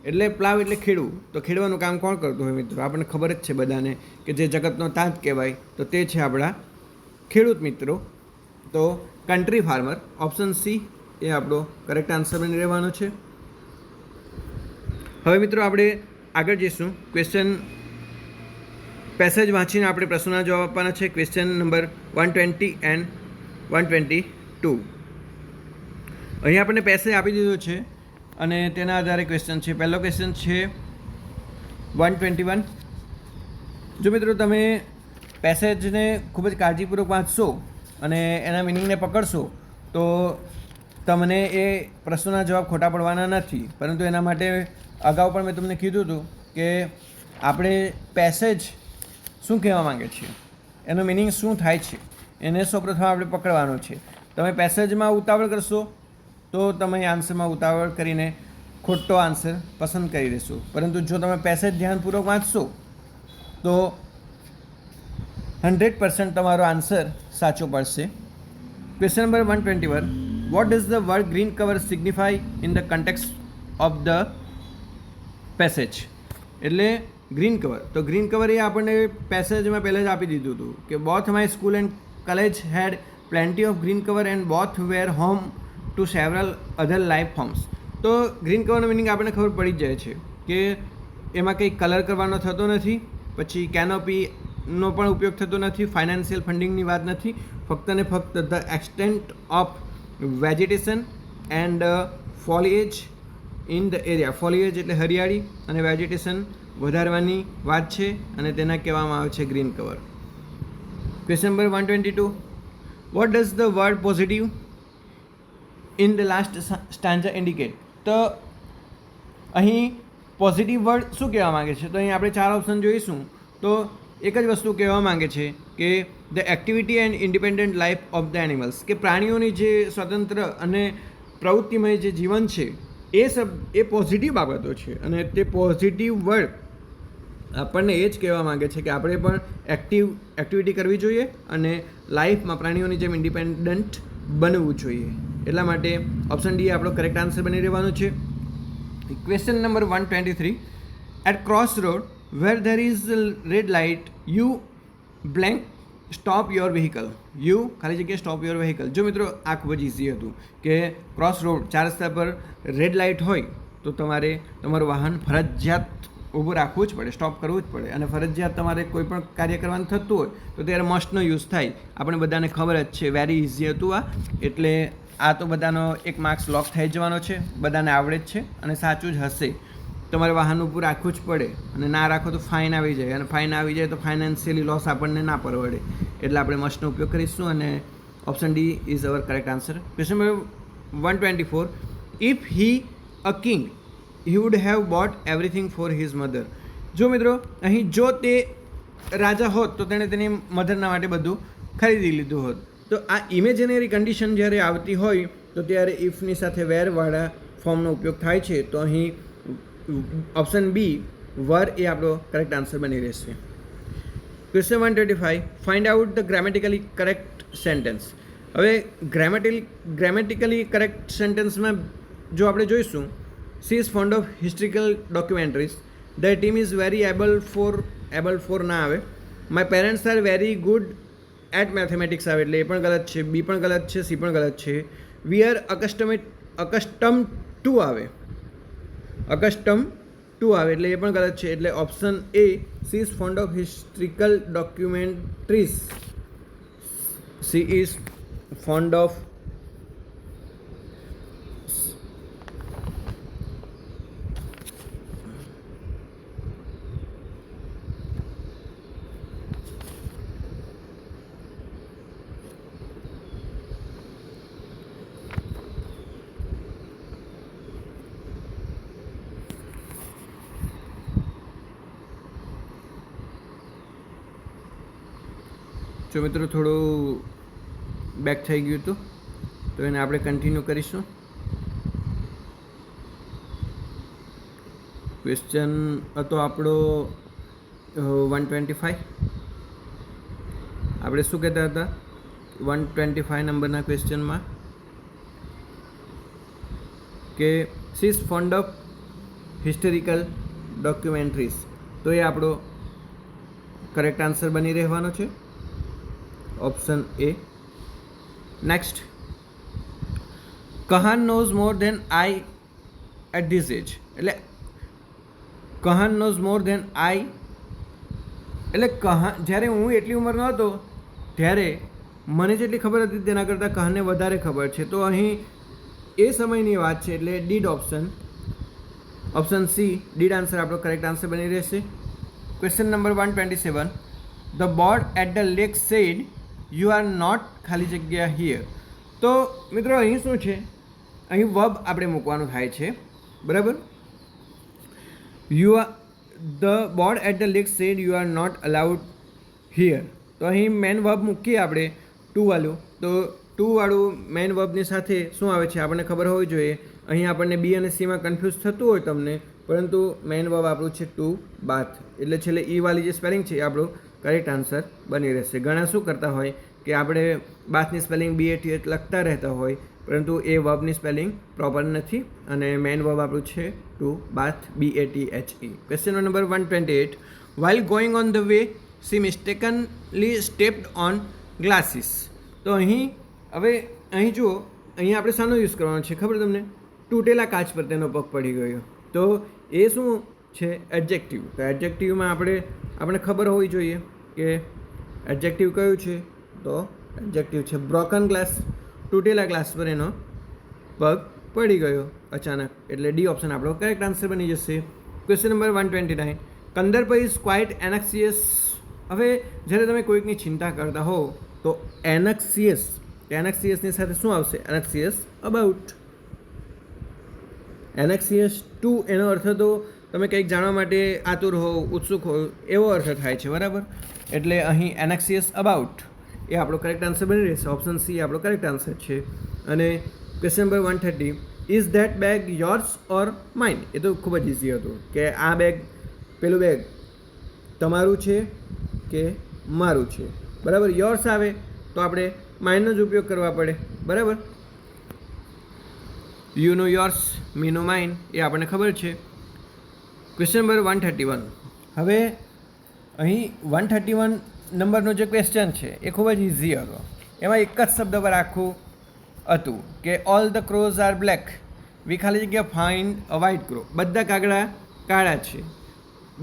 એટલે પ્લાવ એટલે ખેડવું. તો ખેડવાનું કામ કોણ કરતું હોય મિત્રો? આપણને ખબર જ છે બધાને કે જે જગતનો તાજ કહેવાય તો તે છે આપણા ખેડૂત મિત્રો. તો કન્ટ્રી ફાર્મર, ઓપ્શન સી એ આપણો કરેક્ટ આન્સર બની રહેવાનો છે. હવે મિત્રો આપણે આગળ જઈશું. ક્વેશ્ચન પેસેજ વાંચીને આપણે પ્રશ્નોના જવાબ આપવાના છે. Question number 120 and 122. અહીં આપણને પેસેજ આપી દીધો છે અને તેના આધારે ક્વેશ્ચન છે. પહેલો ક્વેશ્ચન છે 121. જો મિત્રો તમે પેસેજને ખૂબ જ કાળજીપૂર્વક વાંચશો અને એના મિનિંગને પકડશો તો તમને એ પ્રશ્નોના જવાબ ખોટા પડવાના નથી. પરંતુ એના માટે અગાઉ પણ મેં તમને કીધું હતું કે આપણે પેસેજ શું કહેવા માંગે છે, એનો મિનિંગ શું થાય છે, એને સૌપ્રથમ આપણે પકડવાનો છે. તમે પેસેજમાં ઉતાવળ કરશો તો તમે આન્સરમાં ઉતાવળ કરીને ખોટો આન્સર પસંદ કરી દેશો. પરંતુ જો તમે પેસેજ ધ્યાનપૂર્વક વાંચશો તો 100% તમારો આન્સર સાચો પડશે. Question number 121. What does the word green cover signify in the context of the passage? એટલે ગ્રીન કવર, તો ગ્રીન કવર એ આપણને પેસેજમાં પહેલાં જ આપી દીધું હતું કે both my school and college had plenty of green cover and both were home to several other life forms. તો ગ્રીન કવરનો મિનિંગ આપણને ખબર પડી જ જાય છે કે એમાં કંઈ કલર કરવાનો થતો નથી, પછી કેનોપીનો પણ ઉપયોગ થતો નથી, ફાઇનાન્શિયલ ફંડિંગની વાત નથી, ફક્ત ને ફક્ત the extent of vegetation and foliage in the area. Foliage એટલે હરિયાળી અને વેજીટેશન વધારવાની વાત છે અને તેના કહેવામાં આવે છે green cover. Question number 122. Vote does the word positive in the last stanza indicate? તો અહીં પોઝિટિવ વર્ડ શું કહેવા માગે છે? તો અહીં આપણે 4 ઓપ્શન જોઈશું. તો એક જ વસ્તુ કહેવા માંગે છે કે the activity and independent life of the animals, કે પ્રાણીઓની જે સ્વતંત્ર અને પ્રવૃત્તિમય જે જીવન છે એ પોઝિટિવ બાબતો છે. અને તે પોઝિટિવ વર્ડ આપણને એ જ કહેવા માંગે છે કે આપણે પણ એક્ટિવિટી કરવી જોઈએ અને લાઈફમાં પ્રાણીઓની જેમ ઇન્ડિપેન્ડન્ટ બનવું જોઈએ. એટલા માટે ઓપ્શન ડી આપણો કરેક્ટ આન્સર બની રહેવાનો છે. Question number 123. At cross road where there is red light you blank stop your vehicle. You ખાલી જગ્યાએ સ્ટોપ યોર વ્હીકલ. જો મિત્રો આ ખૂબ જ ઇઝી હતું કે ક્રોસ રોડ 4 રસ્તા પર રેડ લાઇટ હોય તો તમારે તમારું વાહન ફરજિયાત ઊભું રાખવું જ પડે, સ્ટોપ કરવું જ પડે. અને ફરજિયાત તમારે કોઈ પણ કાર્ય કરવાનું થતું હોય તો ત્યારે મસ્ટનો યુઝ થાય. આપણે બધાને ખબર જ છે, વેરી ઇઝી હતું આ. એટલે આ તો બધાનો એક માર્ક્સ લોક થઈ જવાનો છે, બધાને આવડે જ છે અને સાચું જ હશે. તમારે વાહન ઊભું રાખવું જ પડે અને ના રાખો તો ફાઇન આવી જાય, અને ફાઇન આવી જાય તો ફાઇનાન્શિયલી લોસ આપણને ના પરવડે. એટલે આપણે મસ્ટનો ઉપયોગ કરીશું અને option D is our correct answer. Question number 124. If he a king he would have bought everything for his mother. જો મિત્રો અહીં જો તે રાજા હોત તો તેણે તેની મધરના માટે બધું ખરીદી લીધું હોત. તો આ ઇમેજિનરી કન્ડિશન જ્યારે આવતી હોય તો ત્યારે ઇફની સાથે વેરવાળા ફોર્મનો ઉપયોગ થાય છે. તો અહીં ઓપ્શન બી વર એ આપણો કરેક્ટ આન્સર બની રહેશે. Question 125. Find out the grammatically correct sentence. હવે ગ્રામેટિકલી કરેક્ટ સેન્ટેન્સમાં જો આપણે જોઈશું, she is fond of historical documentaries, their team is very able for ના આવે, my parents are very good at mathematics આવે એટલે એ પણ ગલત છે, બી પણ ગલત છે, સી પણ ગલત છે. we are accustomed to આવે એટલે એ પણ ગલત છે. એટલે option A she is fond of historical documentaries, she is fond of જો મિત્રો થોડું બેક થઈ ગયું હતું તો એને આપણે કન્ટિન્યુ કરીશું. ક્વેશ્ચન હતો આપણો 125. આપણે શું કહેતા હતા 125 નંબરના ક્વેશ્ચનમાં કે she is fond of historical documentaries. તો એ આપણો કરેક્ટ આન્સર બની રહેવાનો છે, option A. Next, Kahan knows more than I at this age. એટલે કહાન નોઝ મોર ધેન આઈ એટલે જ્યારે હું એટલી ઉંમરનો હતો ત્યારે મને જેટલી ખબર હતી તેના કરતાં કહાનને વધારે ખબર છે. તો અહીં એ સમયની વાત છે એટલે did option C did answer આપણો કરેક્ટ આન્સર બની રહેશે. Question number 127. The board at the lake said you are not ખાલી જગ્યા હિયર. તો મિત્રો અહીં શું છે, અહીં વર્બ આપણે મૂકવાનું થાય છે, બરાબર. The board at the lake said you are not allowed here. તો અહીં મેન વર્બ મૂકીએ આપણે ટુ વાળું. તો ટુ વાળું મેન વર્બની સાથે શું આવે છે આપણને ખબર હોવી જોઈએ. અહીં આપણને બી અને સીમાં કન્ફ્યુઝ થતું હોય તમને, પરંતુ મેન વર્બ આપણું છે ટુ બાથ. એટલે છેલ્લે ઈ વાળી જે સ્પેલિંગ છે એ આપણું કરેક્ટ આન્સર બની રહેશે. ઘણા શું કરતા હોય કે આપણે બાથની સ્પેલિંગ BATH લખતા રહેતા હોય, પરંતુ એ વર્બની સ્પેલિંગ પ્રોપર નથી અને મેઇન વર્બ આપણું છે two bath, BATHE. Question number 128. While going on the way, she mistakenly stepped on glasses. તો અહીં જુઓ, અહીં આપણે શાનો યુઝ કરવાનો છે ખબર તમને? તૂટેલા કાચ પર તેનો પગ પડી ગયો. તો એ શું છે? એડજેક્ટિવ. તો એડજેક્ટિવમાં આપણે ખબર હોવી જોઈએ કે એડજેક્ટિવ કયું છે. તો એડજેક્ટિવ છે બ્રોકન ગ્લાસ. તૂટેલા ગ્લાસ પર એનો પગ પડી ગયો અચાનક, એટલે ડી ઓપ્શન આપણો કરેક્ટ આન્સર બની જશે. Question number 129. Kandarp is quite anxious. હવે જ્યારે તમે કોઈકની ચિંતા કરતા હો તો એનક્સિયસની સાથે શું આવશે? એનક્સિયસ અબાઉટ. એનક્સિયસ ટુ એનો અર્થ તો તમે કંઈક જાણવા માટે આતુર હો, ઉત્સુક હો, એવો અર્થ થાય છે, બરાબર? એટલે અહીં એનક્સિયસ અબાઉટ એ આપણો કરેક્ટ આન્સર બની રહેશે. ઓપ્શન સી આપણો કરેક્ટ આન્સર છે. અને question number 130. Is that bag yours or mine? એ તો ખૂબ જ ઇઝી હતું કે આ બેગ, પેલું બેગ તમારું છે કે મારું છે, બરાબર? યોર્સ આવે તો આપણે માઇનનો જ ઉપયોગ કરવા પડે, બરાબર? You know yours, me know mine, એ આપણને ખબર છે. Question number 131. હવે અહીં 131 નંબરનો જે ક્વેશ્ચન છે એ ખૂબ જ ઇઝી હતો. એમાં એક જ શબ્દ પર આખું હતું કે all the crows are black, we ખાલી જગ્યા ફાઇન્ડ અ વ્હાઇટ ક્રો. બધા કાગડા કાળા છે.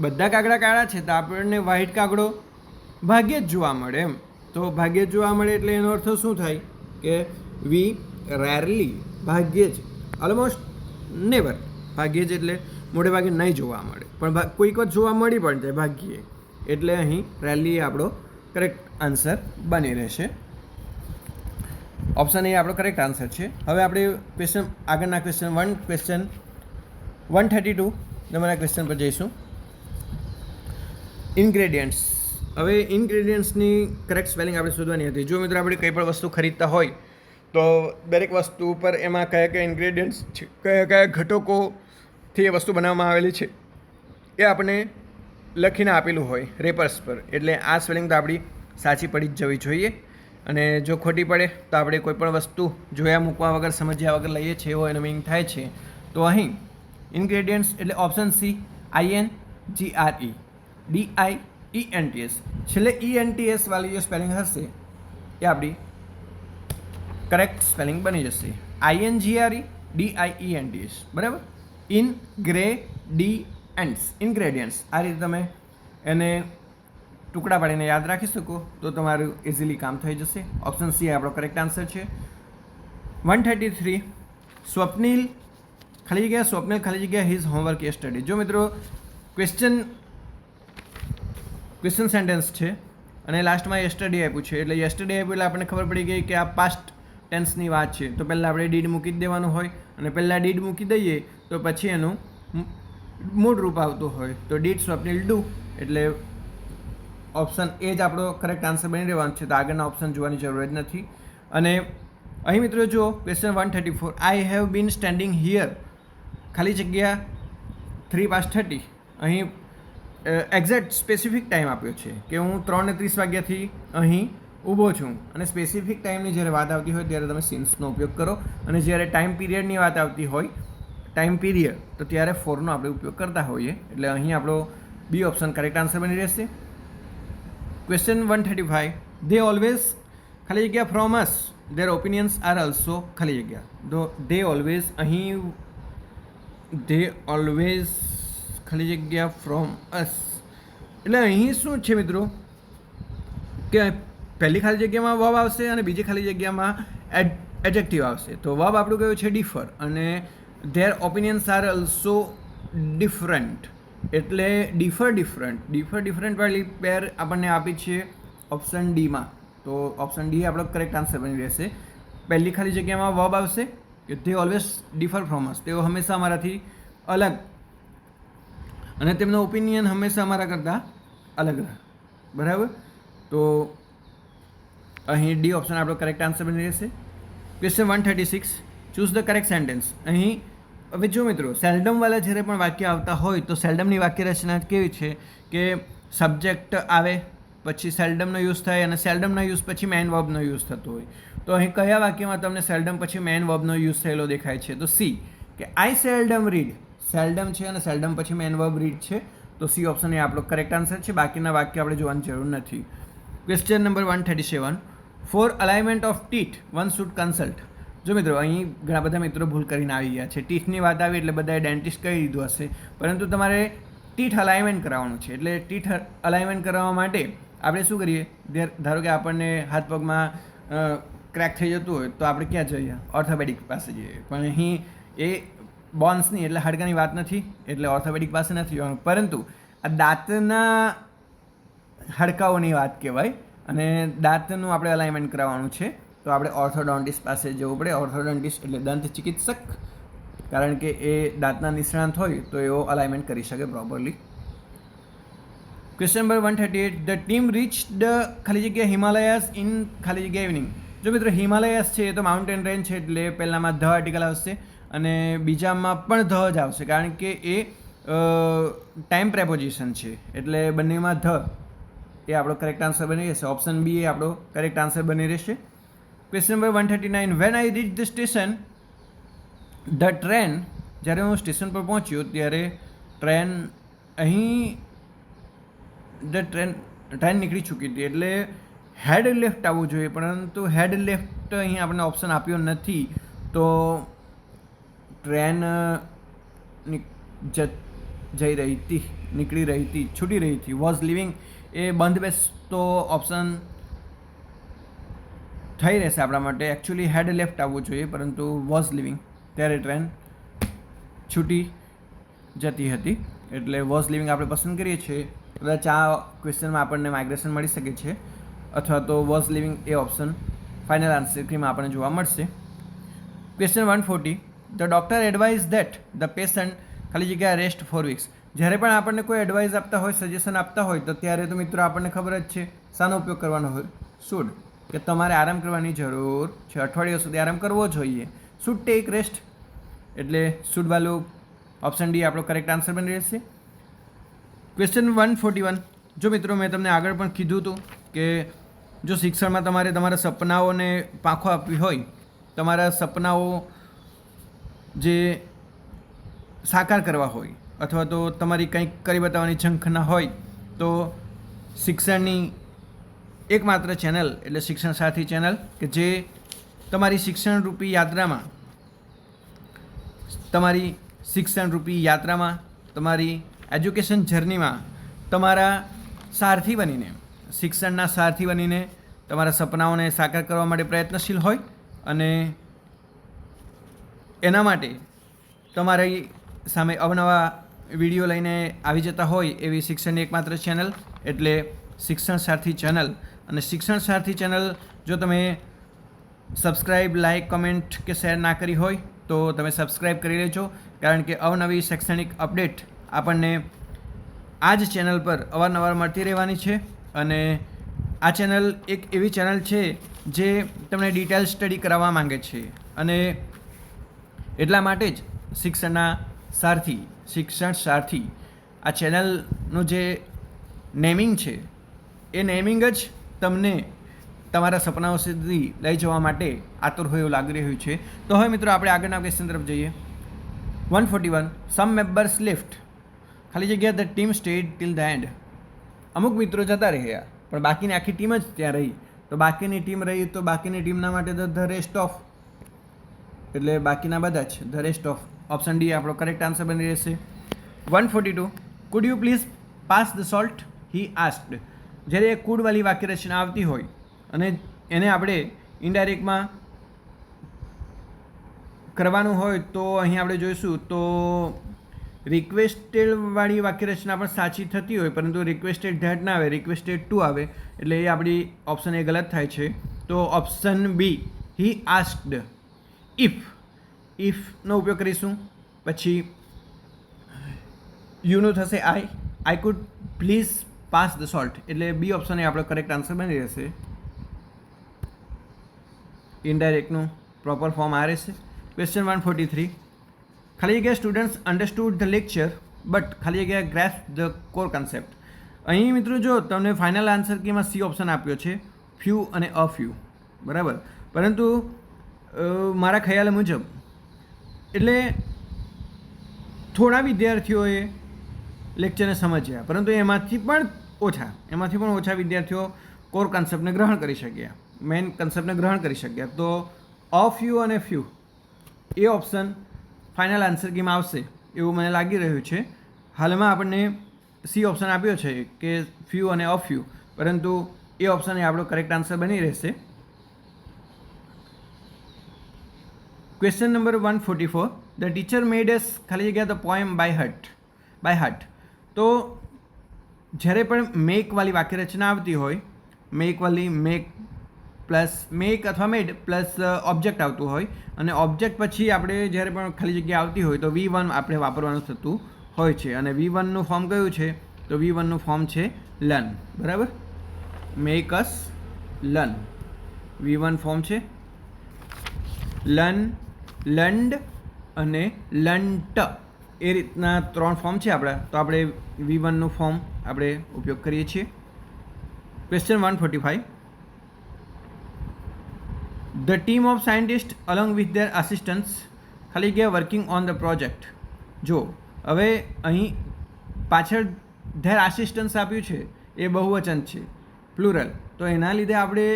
બધા કાગડા કાળા છે તો આપણને વ્હાઇટ કાગડો ભાગ્યે જ જોવા મળે એમ. તો ભાગ્યે જ જોવા મળે એટલે એનો અર્થ શું થાય કે વી રેરલી, ભાગ્યે જ, ઓલમોસ્ટ નેવર, ભાગ્યે જ એટલે મોટે ભાગે નહીં જોવા મળે, પણ કોઈક વાર જોવા મળી પણ જાય ભાગ્યે, એટલે અહીં રેરલી આપણો કરેક્ટ આન્સર બની રહેશે. ઓપ્શન એ આપણો કરેક્ટ આન્સર છે. હવે આપણે આગળના ક્વેશ્ચન 132 નંબરના ક્વેશ્ચન પર જઈશું. ઇન્ગ્રેડિયન્ટ્સ. હવે ઇન્ગ્રેડિયન્ટ્સની કરેક્ટ સ્પેલિંગ આપણે શોધવાની હતી. જો મિત્રો આપણે કંઈ પણ વસ્તુ ખરીદતા હોય તો દરેક વસ્તુ ઉપર એમાં કયા કયા ઇન્ગ્રેડિયન્ટ્સ છે, કયા કયા ઘટકોથી એ વસ્તુ બનાવવામાં આવેલી છે એ આપણે લખીને આપેલું હોય રેપર્સ પર. એટલે આ સ્પેલિંગ તો આપણી સાચી પડી જ જવી જોઈએ. અને જો ખોટી પડે તો આપણે કોઈ પણ વસ્તુ જોયા મૂકવા વગર, સમજ્યા વગર લઈએ છીએ, એવો એનો મીનિંગ થાય છે. તો અહીં ઇન્ગ્રેડિયન્ટ્સ એટલે ઓપ્શન સી, INGRE DIENTS, છેલ્લે ENTS વાળી જે સ્પેલિંગ હશે એ આપણી કરેક્ટ સ્પેલિંગ બની જશે. INGRE DIENTS, બરાબર? ઇન્ગ્રેડિયન્ટ્સ. આ રીતે તમે એને ટુકડા પાડીને યાદ રાખી શકો તો તમારું ઇઝીલી કામ થઈ જશે. ઓપ્શન સી આપણો કરેક્ટ આન્સર છે. 133. સ્વપ્નિલ ખાલી જગ્યા હિઝ હોમવર્ક યસ્ટરડે. જો મિત્રો ક્વેશ્ચન સેન્ટેન્સ છે અને લાસ્ટમાં યસ્ટરડે આપ્યું છે, એટલે યસ્ટરડે આપ્યું એટલે આપણને ખબર પડી ગઈ કે આ પાસ્ટ ટેન્સની વાત છે. તો પહેલાં આપણે ડીડ મૂકી જ દેવાનું હોય, અને પહેલાં ડીડ મૂકી દઈએ તો પછી એનું મૂળ રૂપ આવતું હોય. તો ડીડ સ્વપ્નિલ ડુ, એટલે ઓપ્શન એ જ આપણો કરેક્ટ આન્સર બની રહેવાનો છે. તો આગળના ઓપ્શન જોવાની જરૂર જ નથી. અને અહીં મિત્રો જુઓ question 134. I have bin standing here, ખાલી જગ્યા 3:30. અહીં એક્ઝેક્ટ સ્પેસિફિક ટાઈમ આપ્યો છે કે હું 3:30 વાગ્યાથી અહીં ઊભો છું. અને સ્પેસિફિક ટાઈમની જ્યારે વાત આવતી હોય ત્યારે તમે સિન્સનો ઉપયોગ કરો, અને જ્યારે ટાઈમ પીરિયડની વાત આવતી હોય, ટાઈમ પીરિયડ, તો ત્યારે ફોરનો આપણે ઉપયોગ કરતા હોઈએ. એટલે અહીં આપણો બી ઓપ્શન કરેક્ટ આન્સર બની રહેશે. ક્વેશ્ચન 135. દે ઓલવેઝ ખાલી જગ્યા from us, there opinions are also ખાલી જગ્યા. દે ઓલવેઝ, અહીં દે ઓલવેઝ ખાલી જગ્યા ફ્રોમ અસ, એટલે અહીં શું છે મિત્રો કે પહેલી ખાલી જગ્યામાં વર્બ આવશે અને બીજી ખાલી જગ્યામાં એડજેક્ટિવ આવશે. તો વર્બ આપણું કયું છે? ડિફર. અને there opinions are also different, એટલે ડિફરન્ટ વાળી પેર આપણને આપી છે ઓપ્શન ડીમાં. તો ઓપ્શન ડી આપણો કરેક્ટ આન્સર બની રહેશે. પહેલી ખાલી જગ્યામાં વર્બ આવશે કે તે ઓલવેઝ ડિફર ફ્રોમ અસ, તેઓ હંમેશા અમારાથી અલગ, અને તેમનો ઓપિનિયન હંમેશા અમારા કરતાં અલગ રહે, બરાબર? તો અહીં ડી ઓપ્શન આપણો કરેક્ટ આન્સર બની રહેશે. Question 136. Choose the correct sentence. અહીં હવે જો મિત્રો સેલ્ડમવાળા જ્યારે પણ વાક્ય આવતા હોય તો સેલ્ડમની વાક્ય રચના કેવી છે કે સબ્જેક્ટ આવે, પછી સેલ્ડમનો યુઝ થાય અને સેલ્ડમના યુઝ પછી મેન વર્બનો યુઝ થતો હોય. તો અહીં કયા વાક્યમાં તમને સેલ્ડમ પછી મેન વર્બનો યુઝ થયેલો દેખાય છે? તો સી, કે આઈ સેલ્ડમ રીડ. સેલ્ડમ છે અને સેલ્ડમ પછી મેન વર્બ રીડ છે, તો સી ઓપ્શન એ આપણો કરેક્ટ આન્સર છે. બાકીના વાક્ય આપણે જોવાની જરૂર નથી. Question number 137, for alignment of teeth one should consult. જો મિત્રો, અહીં ઘણા બધા મિત્રો ભૂલ કરીને આવી ગયા છે. ટીથની વાત આવી એટલે બધાએ ડેન્ટિસ્ટ કહી દીધું હશે, પરંતુ તમારે ટીથ અલાઇનમેન્ટ કરાવવાનું છે. એટલે ટીથ અલાઇનમેન્ટ કરાવવા માટે આપણે શું કરીએ? ધારો કે આપણને હાથ પગમાં ક્રેક થઈ જતું હોય તો આપણે ક્યાં જઈએ? ઓર્થોપેડિક પાસે જઈએ. પણ અહીં એ બોન્સની એટલે હાડકાની વાત નથી, એટલે ઓર્થોપેડિક પાસે નથી જવાનું, પરંતુ આ દાંતના હાડકાઓની વાત કહેવાય અને દાંતનું આપણે અલાઇનમેન્ટ કરાવવાનું છે. તો આપણે ઓર્થોડોન્ટિસ્ટ પાસે જવું પડે. ઓર્થોડોન્ટિસ્ટ એટલે દંત ચિકિત્સક, કારણ કે એ દાંતના નિષ્ણાંત હોય તો એઓ અલાઇનમેન્ટ કરી શકે properly. Question number 138, the team reach the ખાલી જગ્યા હિમાલયાસ ઇન ખાલી જગ્યા ઇવનિંગ. જો મિત્રો, હિમાલયાસ છે એ તો માઉન્ટેન રેન્જ છે, એટલે પહેલામાં ધ આર્ટિકલ આવશે અને બીજામાં પણ ધ જ આવશે, કારણ કે એ ટાઈમ પ્રેપોઝિશન છે, એટલે બંનેમાં ધ એ આપણો કરેક્ટ આન્સર બની રહેશે. ઓપ્શન બી એ આપણો કરેક્ટ આન્સર બની રહેશે. Question number 139, when I reach the station the train. જ્યારે હું સ્ટેશન પર પહોંચ્યો ત્યારે ટ્રેન અહીં ટ્રેન નીકળી ચૂકી હતી, એટલે હેડ લેફ્ટ આવવું જોઈએ, પરંતુ હેડ લેફ્ટ અહીં આપણને ઓપ્શન આપ્યો નથી. તો ટ્રેન જઈ રહી હતી, નીકળી રહી હતી, છૂટી રહી હતી. વોઝ લિવિંગ એ બંધ બેસતો ઓપ્શન થઈ રહેશે આપણા માટે. એકચ્યુઅલી હેડ લેફ્ટ આવવું જોઈએ, પરંતુ વોઝ લિવિંગ ત્યારે ટ્રેન છૂટી જતી હતી, એટલે વોઝ લિવિંગ આપણે પસંદ કરીએ છીએ. કદાચ આ ક્વેશ્ચનમાં આપણને માઇગ્રેશન મળી શકે છે, અથવા તો વોઝ લિવિંગ એ ઓપ્શન ફાઇનલ આન્સર ક્રીમાં આપણને જોવા મળશે. Question 140, the doctor advise that the patient ખાલી જગ્યા રેસ્ટ ફોર વીક્સ. જ્યારે પણ આપણને કોઈ એડવાઇસ આપતા હોય, સજેશન આપતા હોય, તો ત્યારે તો મિત્રો આપણને ખબર જ છે શાનો ઉપયોગ કરવાનો હોય? શુડ, કે તમારે આરામ કરવાની જરૂર છે, અઠવાડિયા સુધી આરામ કરવો જોઈએ. શુડ ટેક રેસ્ટ, એટલે શુડ વાળું ઓપ્શન ડી આપણો કરેક્ટ આન્સર બની રહેશે. ક્વેશ્ચન 141, જો મિત્રો મેં તમને આગળ પણ કીધું હતું કે જો શિક્ષણમાં તમારે તમારા સપનાઓને પાંખો આપવી હોય, તમારા સપનાઓ જે સાકાર કરવા હોય, અથવા તો તમારી કંઈક કરી બતાવવાની ઝંખના હોય, તો શિક્ષણની એકમાત્ર ચેનલ એટલે શિક્ષણ સાથી ચેનલ, કે જે તમારી શિક્ષણરૂપી યાત્રામાં તમારી એજ્યુકેશન જર્નીમાં તમારા સારથી બનીને, શિક્ષણના સારથી બનીને તમારા સપનાઓને સાકાર કરવા માટે પ્રયત્નશીલ હોય, અને એના માટે તમારી સામે અવનવા વિડીયો લઈને આવી જતા હોય એવી શિક્ષણની એકમાત્ર ચેનલ એટલે શિક્ષણ સારથી ચેનલ. અને શિક્ષણ સારથી ચેનલ જો તમે સબસ્ક્રાઈબ, લાઇક, કમેન્ટ કે શેર ના કરી હોય તો તમે સબસ્ક્રાઈબ કરી લેજો, કારણ કે અવનવી શૈક્ષણિક અપડેટ આપણને આ જ ચેનલ પર અવારનવાર મળતી રહેવાની છે. અને આ ચેનલ એક એવી ચેનલ છે જે તમને ડિટેલ સ્ટડી કરાવવા માંગે છે, અને એટલા માટે જ શિક્ષણ સારથી આ ચેનલનું જે નેમિંગ છે એ નેમિંગ જ તમને તમારા સપનાઓ સુધી લઈ જવા માટે આતુર હોય એવું લાગી રહ્યું છે. તો હવે મિત્રો આપણે આગળના ક્વેશ્ચન તરફ જઈએ. 141, સમ મેમ્બર્સ લેફ્ટ ખાલી જગ્યા the team stayed till the and. અમુક મિત્રો જતા રહ્યા પણ બાકીની આખી ટીમ જ ત્યાં રહી. તો બાકીની ટીમ રહી તો બાકીની ટીમના માટે તો ધ રેસ્ટ ઓફ, એટલે બાકીના બધા જ the rest of. Option D આપણો કરેક્ટ આન્સર બની રહેશે. 142, food you please pass the salt he asked. જ્યારે એ કુડવાળી વાક્ય રચના આવતી હોય અને એને આપણે ઇનડાયરેક્ટમાં કરવાનું હોય તો અહીં આપણે જોઈશું તો રિક્વેસ્ટેડવાળી વાક્ય રચના પણ સાચી થતી હોય, પરંતુ રિક્વેસ્ટેડ ધેટ ના આવે, રિક્વેસ્ટેડ ટુ આવે, એટલે એ આપણી ઓપ્શન એ ગલત થાય છે. તો ઓપ્શન બી હી આસ્ક્ડ. ઇફનો ઉપયોગ કરીશું, પછી યુનું થશે I could please pass the salt, એટલે બી ઓપ્શન એ આપણો કરેક્ટ આન્સર બની રહેશે. ઇનડાયરેક્ટનું પ્રોપર ફોર્મ આ રહેશે. ક્વેશ્ચન 143, ખાલી જગ્યા students understood the lecture but ખાલી જગ્યા ગ્રેસ્પ ધ કોર કન્સેપ્ટ. અહીં મિત્રો જો તમને ફાઇનલ આન્સર કીમાં સી ઓપ્શન આપ્યો છે, ફ્યુ અને અ ફ્યુ, બરાબર. પરંતુ મારા ખ્યાલ મુજબ એટલે થોડા વિદ્યાર્થીઓએ લેક્ચરને સમજ્યા, પરંતુ એમાંથી પણ ઓછા વિદ્યાર્થીઓ કોર કન્સેપ્ટને ગ્રહણ કરી શક્યા, મેઇન કન્સેપ્ટને ગ્રહણ કરી શક્યા. તો અ ફ્યુ અને ફ્યુ એ ઓપ્શન ફાઇનલ આન્સર કીમાં આવશે એવું મને લાગી રહ્યું છે. હાલમાં આપણને સી ઓપ્શન આપ્યો છે કે ફ્યુ અને અ ફ્યુ, પરંતુ એ ઓપ્શન એ આપણો કરેક્ટ આન્સર બની રહેશે. Question number 144. The teacher made S ખાલી જગ્યા ધ પોએમ બાય હાર્ટ. તો જ્યારે પણ મેકવાળી વાક્ય રચના આવતી હોય, મેક અથવા મેડ પ્લસ ઓબ્જેક્ટ આવતું હોય, અને ઓબ્જેક્ટ પછી આપણે જ્યારે પણ ખાલી જગ્યા આવતી હોય તો V1 આપણે વાપરવાનું થતું હોય છે. અને V1નું ફોર્મ કયું છે? તો V1નું ફોર્મ છે લર્ન, બરાબર. Make us learn, V1 form છે લર્ન, લર્ન્ડ અને લર્ન્ટ. એ રીતના 3 ફોર્મ છે આપણા. તો આપણે V1નું ફોર્મ આપણે ઉપયોગ કરીએ છીએ. Question 145. The team of scientist along with their assistants ખાલી જગ્યા વર્કિંગ ઓન ધ પ્રોજેક્ટ. જો હવે અહીં પાછળ ધેર આસિસ્ટન્ટ્સ આપ્યું છે એ બહુવચન છે, પ્લુરલ. તો એના લીધે આપણે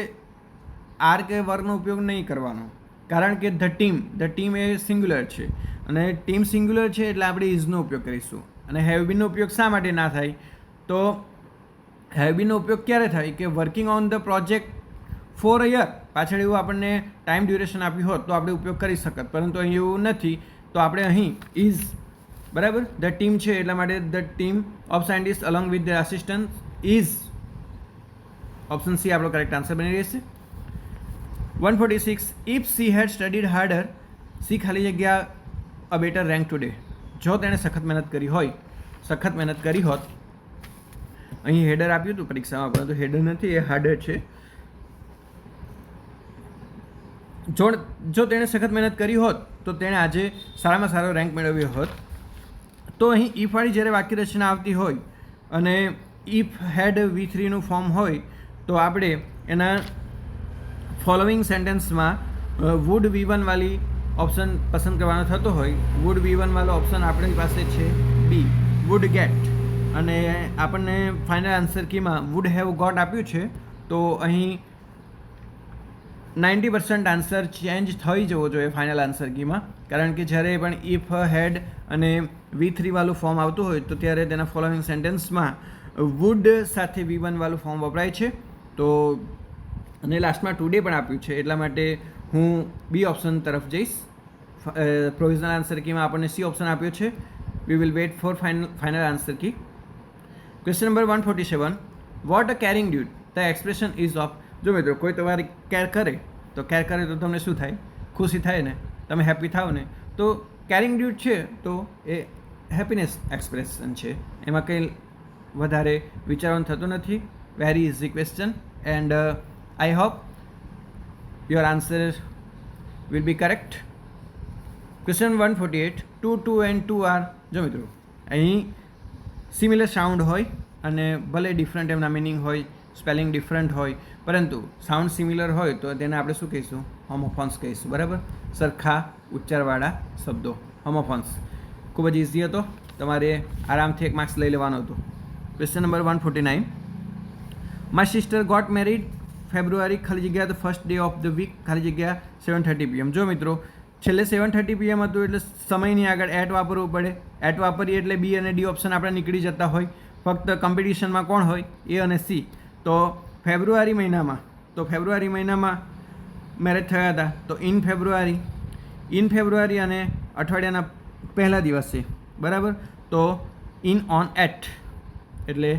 આર કે વર્નો ઉપયોગ નહીં કરવાનો, કારણ કે ધ ટીમ એ સિંગ્યુલર છે, અને ટીમ સિંગ્યુલર છે એટલે આપણે ઇઝનો ઉપયોગ કરીશું. અને હેવ બીનનો ઉપયોગ શા માટે ના થાય? તો હેવ બીનનો ઉપયોગ ક્યારે થાય કે working on the project for a year, પાછળ એવું આપણને ટાઈમ ડ્યુરેશન આપ્યું હોત તો આપણે ઉપયોગ કરી શકત, પરંતુ અહીં એવું નથી. તો આપણે અહીં ઇઝ, બરાબર, ધ ટીમ છે એટલા માટે the team of scientist along with the assistant is, option C આપણો કરેક્ટ આન્સર બની રહેશે. 146. If she had studied harder, C ખાલી જગ્યા અ બેટર રેન્ક ટુડે. જો તેણે સખત મહેનત કરી હોત. અહીં હેડર આપ્યું હતું પરીક્ષામાં, પરંતુ હેડર નથી, એ હાર્ડર છે. જો તેણે સખત મહેનત કરી હોત તો તેણે આજે સારામાં સારો રેન્ક મેળવ્યો હોત. તો અહીં ઇફવાળી જ્યારે વાક્ય રચના આવતી હોય અને ઇફ હેડ V3નું ફોર્મ હોય તો આપણે એના ફોલોઈંગ સેન્ટેન્સમાં વુડ V1 વાળી ઓપ્શન પસંદ કરવાનો થતો હોય. વુડ V1 વાળો ઓપ્શન આપણી પાસે છે બી, વુડ ગેટ. અને આપણને ફાઇનલ આન્સર કીમાં વુડ હેવ ગોટ આપ્યું છે. તો અહીં 90% આન્સર ચેન્જ થઈ જવો જોઈએ ફાઇનલ આન્સર કીમાં, કારણ કે જ્યારે પણ ઇફ હેડ અને V3 વાળું ફોર્મ આવતું હોય તો ત્યારે તેના ફોલોઈંગ સેન્ટેન્સમાં વુડ સાથે V1 વાળું ફોર્મ વપરાય છે. તો અને લાસ્ટમાં ટુડે પણ આપ્યું છે, એટલા માટે હું બી ઓપ્શન તરફ જઈશ. પ્રોવિઝનલ આન્સર કીમાં આપણને સી ઓપ્શન આપ્યો છે. We will wait for final answer key. Question number 147. What a caring dude, the expression is of. જો મિત્રો કોઈ તમારી કેર કરે તો તમને શું થાય? ખુશી થાય ને, તમે હેપી થાવ ને. તો કેરિંગ ડ્યુડ છે તો એ હેપીનેસ એક્સપ્રેશન છે, એમાં કંઈ વધારે વિચારવાનું થતું નથી. Very easy question, and I hope your answer will be correct. Question 148. 2 and 2 are. જો મિત્રો અહીં સિમિલર સાઉન્ડ હોય અને ભલે ડિફરન્ટ એમના મિનિંગ હોય, સ્પેલિંગ ડિફરન્ટ હોય, પરંતુ સાઉન્ડ સિમિલર હોય તો તેને આપણે શું કહીશું? હોમોફોન્સ કહીશું, બરાબર. સરખા ઉચ્ચારવાળા શબ્દો, હોમોફોન્સ. ખૂબ જ ઇઝી હતો, તમારે આરામથી 1 માર્ક્સ લઈ લેવાનો હતો. Question number 149. My sister got married February ખાલી જગ્યા the first day of the week ખાલી જગ્યા 7:30 PM. જો મિત્રો છેલ્લે 7:30 PM હતું એટલે સમયની આગળ એટ વાપરવું પડે. એટ વાપરીએ એટલે બી અને ડી ઓપ્શન આપણે નીકળી જતા હોય. ફક્ત કોમ્પિટિશનમાં કોણ હોય? એ અને સી. તો ફેબ્રુઆરી મહિનામાં મેરેજ થયા હતા, તો ઇન ફેબ્રુઆરી અને અઠવાડિયાના પહેલા દિવસે, બરાબર. તો ઇન ઓન એટ, એટલે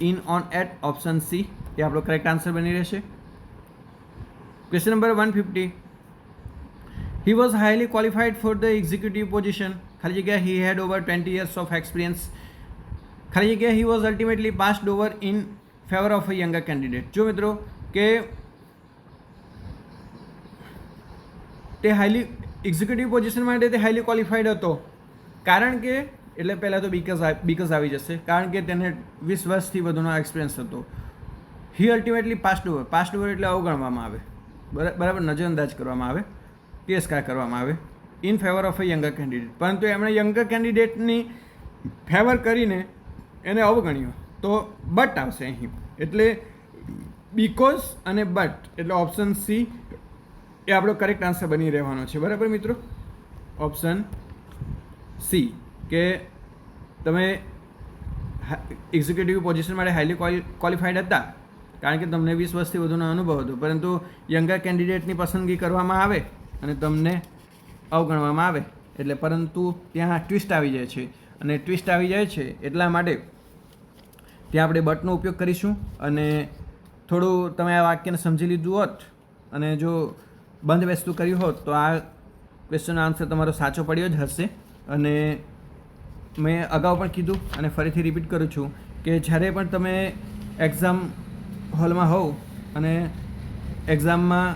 in on at option C એ આપણો કરેક્ટ આન્સર બની રહેશે. Question number 150. He was highly qualified for the executive position ખાલી જગ્યા he had over 20 years of experience ખાલી જગ્યા he was ultimately passed over in favour of a younger candidate. જો મિત્રો કે તે હાઈલી એક્ઝિક્યુટિવ પોઝિશન માટે તે હાઈલી ક્વોલિફાઈડ હતો, કારણ કે એટલે પહેલાં તો બીકસ આવી જશે, કારણ કે તેને 20 વર્ષથી વધુનો એક્સપિરિયન્સ હતો. હી અલ્ટિમેટલી પાસ્ડ ઓવર એટલે અવગણવામાં આવે, બરાબર, નજરઅંદાજ કરવામાં આવે, તિરસ્કાર કરવામાં આવે in favour of a younger candidate. પરંતુ એમણે યંગર કેન્ડિડેટની ફેવર કરીને એને અવગણ્યો, તો બટ આવશે અહીં. એટલે બીકોઝ અને બટ એટલે ઓપ્શન સી એ આપણો કરેક્ટ આન્સર બની રહેવાનો છે. બરાબર મિત્રો, ઓપ્શન સી કે તમે એક્ઝિક્યુટિવ પોઝિશન માટે હાઈલી ક્વોલિફાઈડ હતા, કારણ કે તમને 20 વર્ષથી વધુનો અનુભવ હતો, પરંતુ યંગર કેન્ડિડેટની પસંદગી કરવામાં આવે અને તમને અવગણવામાં આવે, એટલે પરંતુ ત્યાં ટ્વિસ્ટ આવી જાય છે. અને ટ્વિસ્ટ આવી જાય છે એટલા માટે ત્યાં આપણે બટનો ઉપયોગ કરીશું. અને થોડું તમે આ વાક્યને સમજી લીધું હોત અને જો બંધ બેસતું કર્યું હોત તો આ ક્વેશ્ચનનો આન્સર તમારો સાચો પડ્યો જ હશે. અને મેં અગાઉ પણ કીધું અને ફરીથી રિપીટ કરું છું કે જ્યારે પણ તમે એક્ઝામ હોલમાં હોવ અને એક્ઝામમાં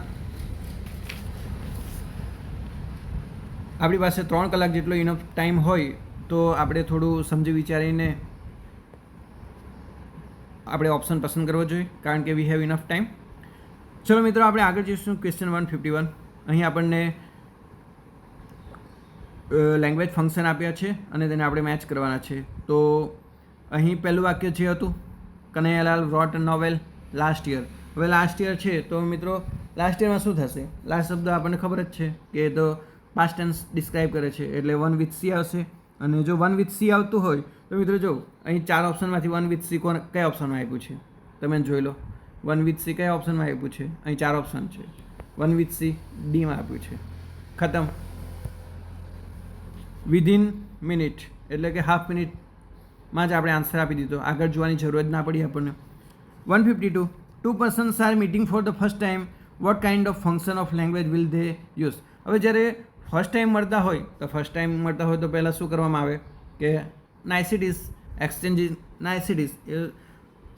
આપણી પાસે 3 કલાક જેટલો ઇનફ ટાઈમ હોય તો આપણે થોડું સમજી વિચારીને આપણે ઓપ્શન પસંદ કરવો જોઈએ, કારણ કે વી હેવ ઇનફ ટાઈમ. ચલો મિત્રો, આપણે આગળ જઈશું. ક્વેશ્ચન 151. અહીં આપણને લેંગ્વેજ ફંક્શન આપ્યા છે અને તેને આપણે મેચ કરવાના છે. તો અહીં પહેલું વાક્ય જે હતું, કનૈયાલાલ રોટ નોવેલ લાસ્ટ યર. હવે લાસ્ટ યર છે તો મિત્રો લાસ્ટ યરમાં શું થશે? લાસ્ટ શબ્દ આપણને ખબર જ છે કે તો પાસ્ટ ટેન્સ ડિસ્ક્રાઇબ કરે છે, એટલે વન વિથ સી આવશે. અને જો વન વિથ સી આવતું હોય તો મિત્રો જો અહીં 4 ઓપ્શનમાંથી વન વિથ સી કયા ઓપ્શનમાં આપ્યું છે તમે જોઈ લો. વન વિથ સી કયા ઓપ્શનમાં આપ્યું છે? અહીં 4 ઓપ્શન છે. વન વિથ સી ડીમાં આપ્યું છે. ખતમ. વિધિન મિનિટ એટલે કે હાફ મિનિટમાં જ આપણે આન્સર આપી દીધો, આગળ જોવાની જરૂર જ ના પડી આપણને. 152. 2 persons are meeting for the first time. What kind of function of language will they use? હવે જ્યારે ફર્સ્ટ ટાઈમ મળતા હોય તો પહેલાં શું કરવામાં આવે કે નાઇસિટીઝ એક્સચેન્જીસ, નાઇસિટીઝ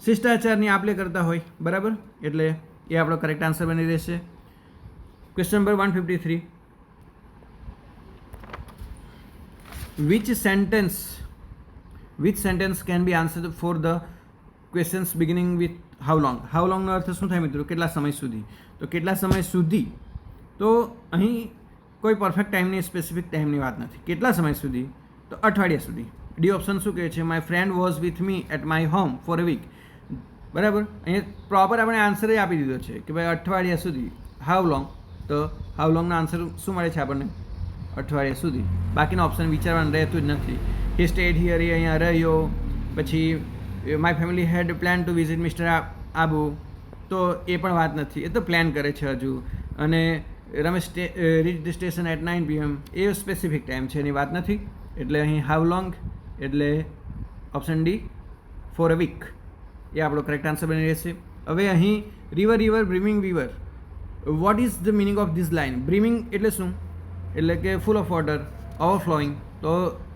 શિષ્ટાચારની આપલે કરતા હોય, બરાબર, એટલે એ આપણો કરેક્ટ આન્સર બની રહેશે. Question number 153. Which sentence can be answered for the questions beginning with how long? How long નો અર્થ શું થાય મિત્રો? કેટલા સમય સુધી. તો કેટલા સમય સુધી, તો અહીં કોઈ પરફેક્ટ ટાઈમની, સ્પેસિફિક ટાઈમની વાત નથી. કેટલા સમય સુધી? તો અઠવાડિયા સુધી. ડી ઓપ્શન શું કહે છે? My friend was with me at my home for a week. બરાબર, અહીંયા પ્રોપર આપણે આન્સર જ આપી દીધો છે કે ભાઈ અઠવાડિયા સુધી. હાઉ લોંગ, તો હાઉ લોંગનો આન્સર શું મળે છે આપણને? અઠવાડિયા સુધી. બાકીનો ઓપ્શન વિચારવાનું રહેતું જ નથી. હી સ્ટેડ હિયર, એ અહીંયા રહ્યો. પછી my family had plan to visit mister Abu, તો એ પણ વાત નથી, એ તો પ્લાન કરે છે હજુ. અને Ramesh reach the station at 9 PM, એ સ્પેસિફિક ટાઈમ છે, એની વાત નથી. એટલે અહીં હાઉ લોંગ એટલે option D for a week એ આપણો કરેક્ટ આન્સર બની રહેશે. હવે અહીં river brimming weaver, what is the meaning of this line? Brimming એટલે શું? એટલે કે ફૂલ ઓફ વોટર, ઓવરફ્લોઈંગ. તો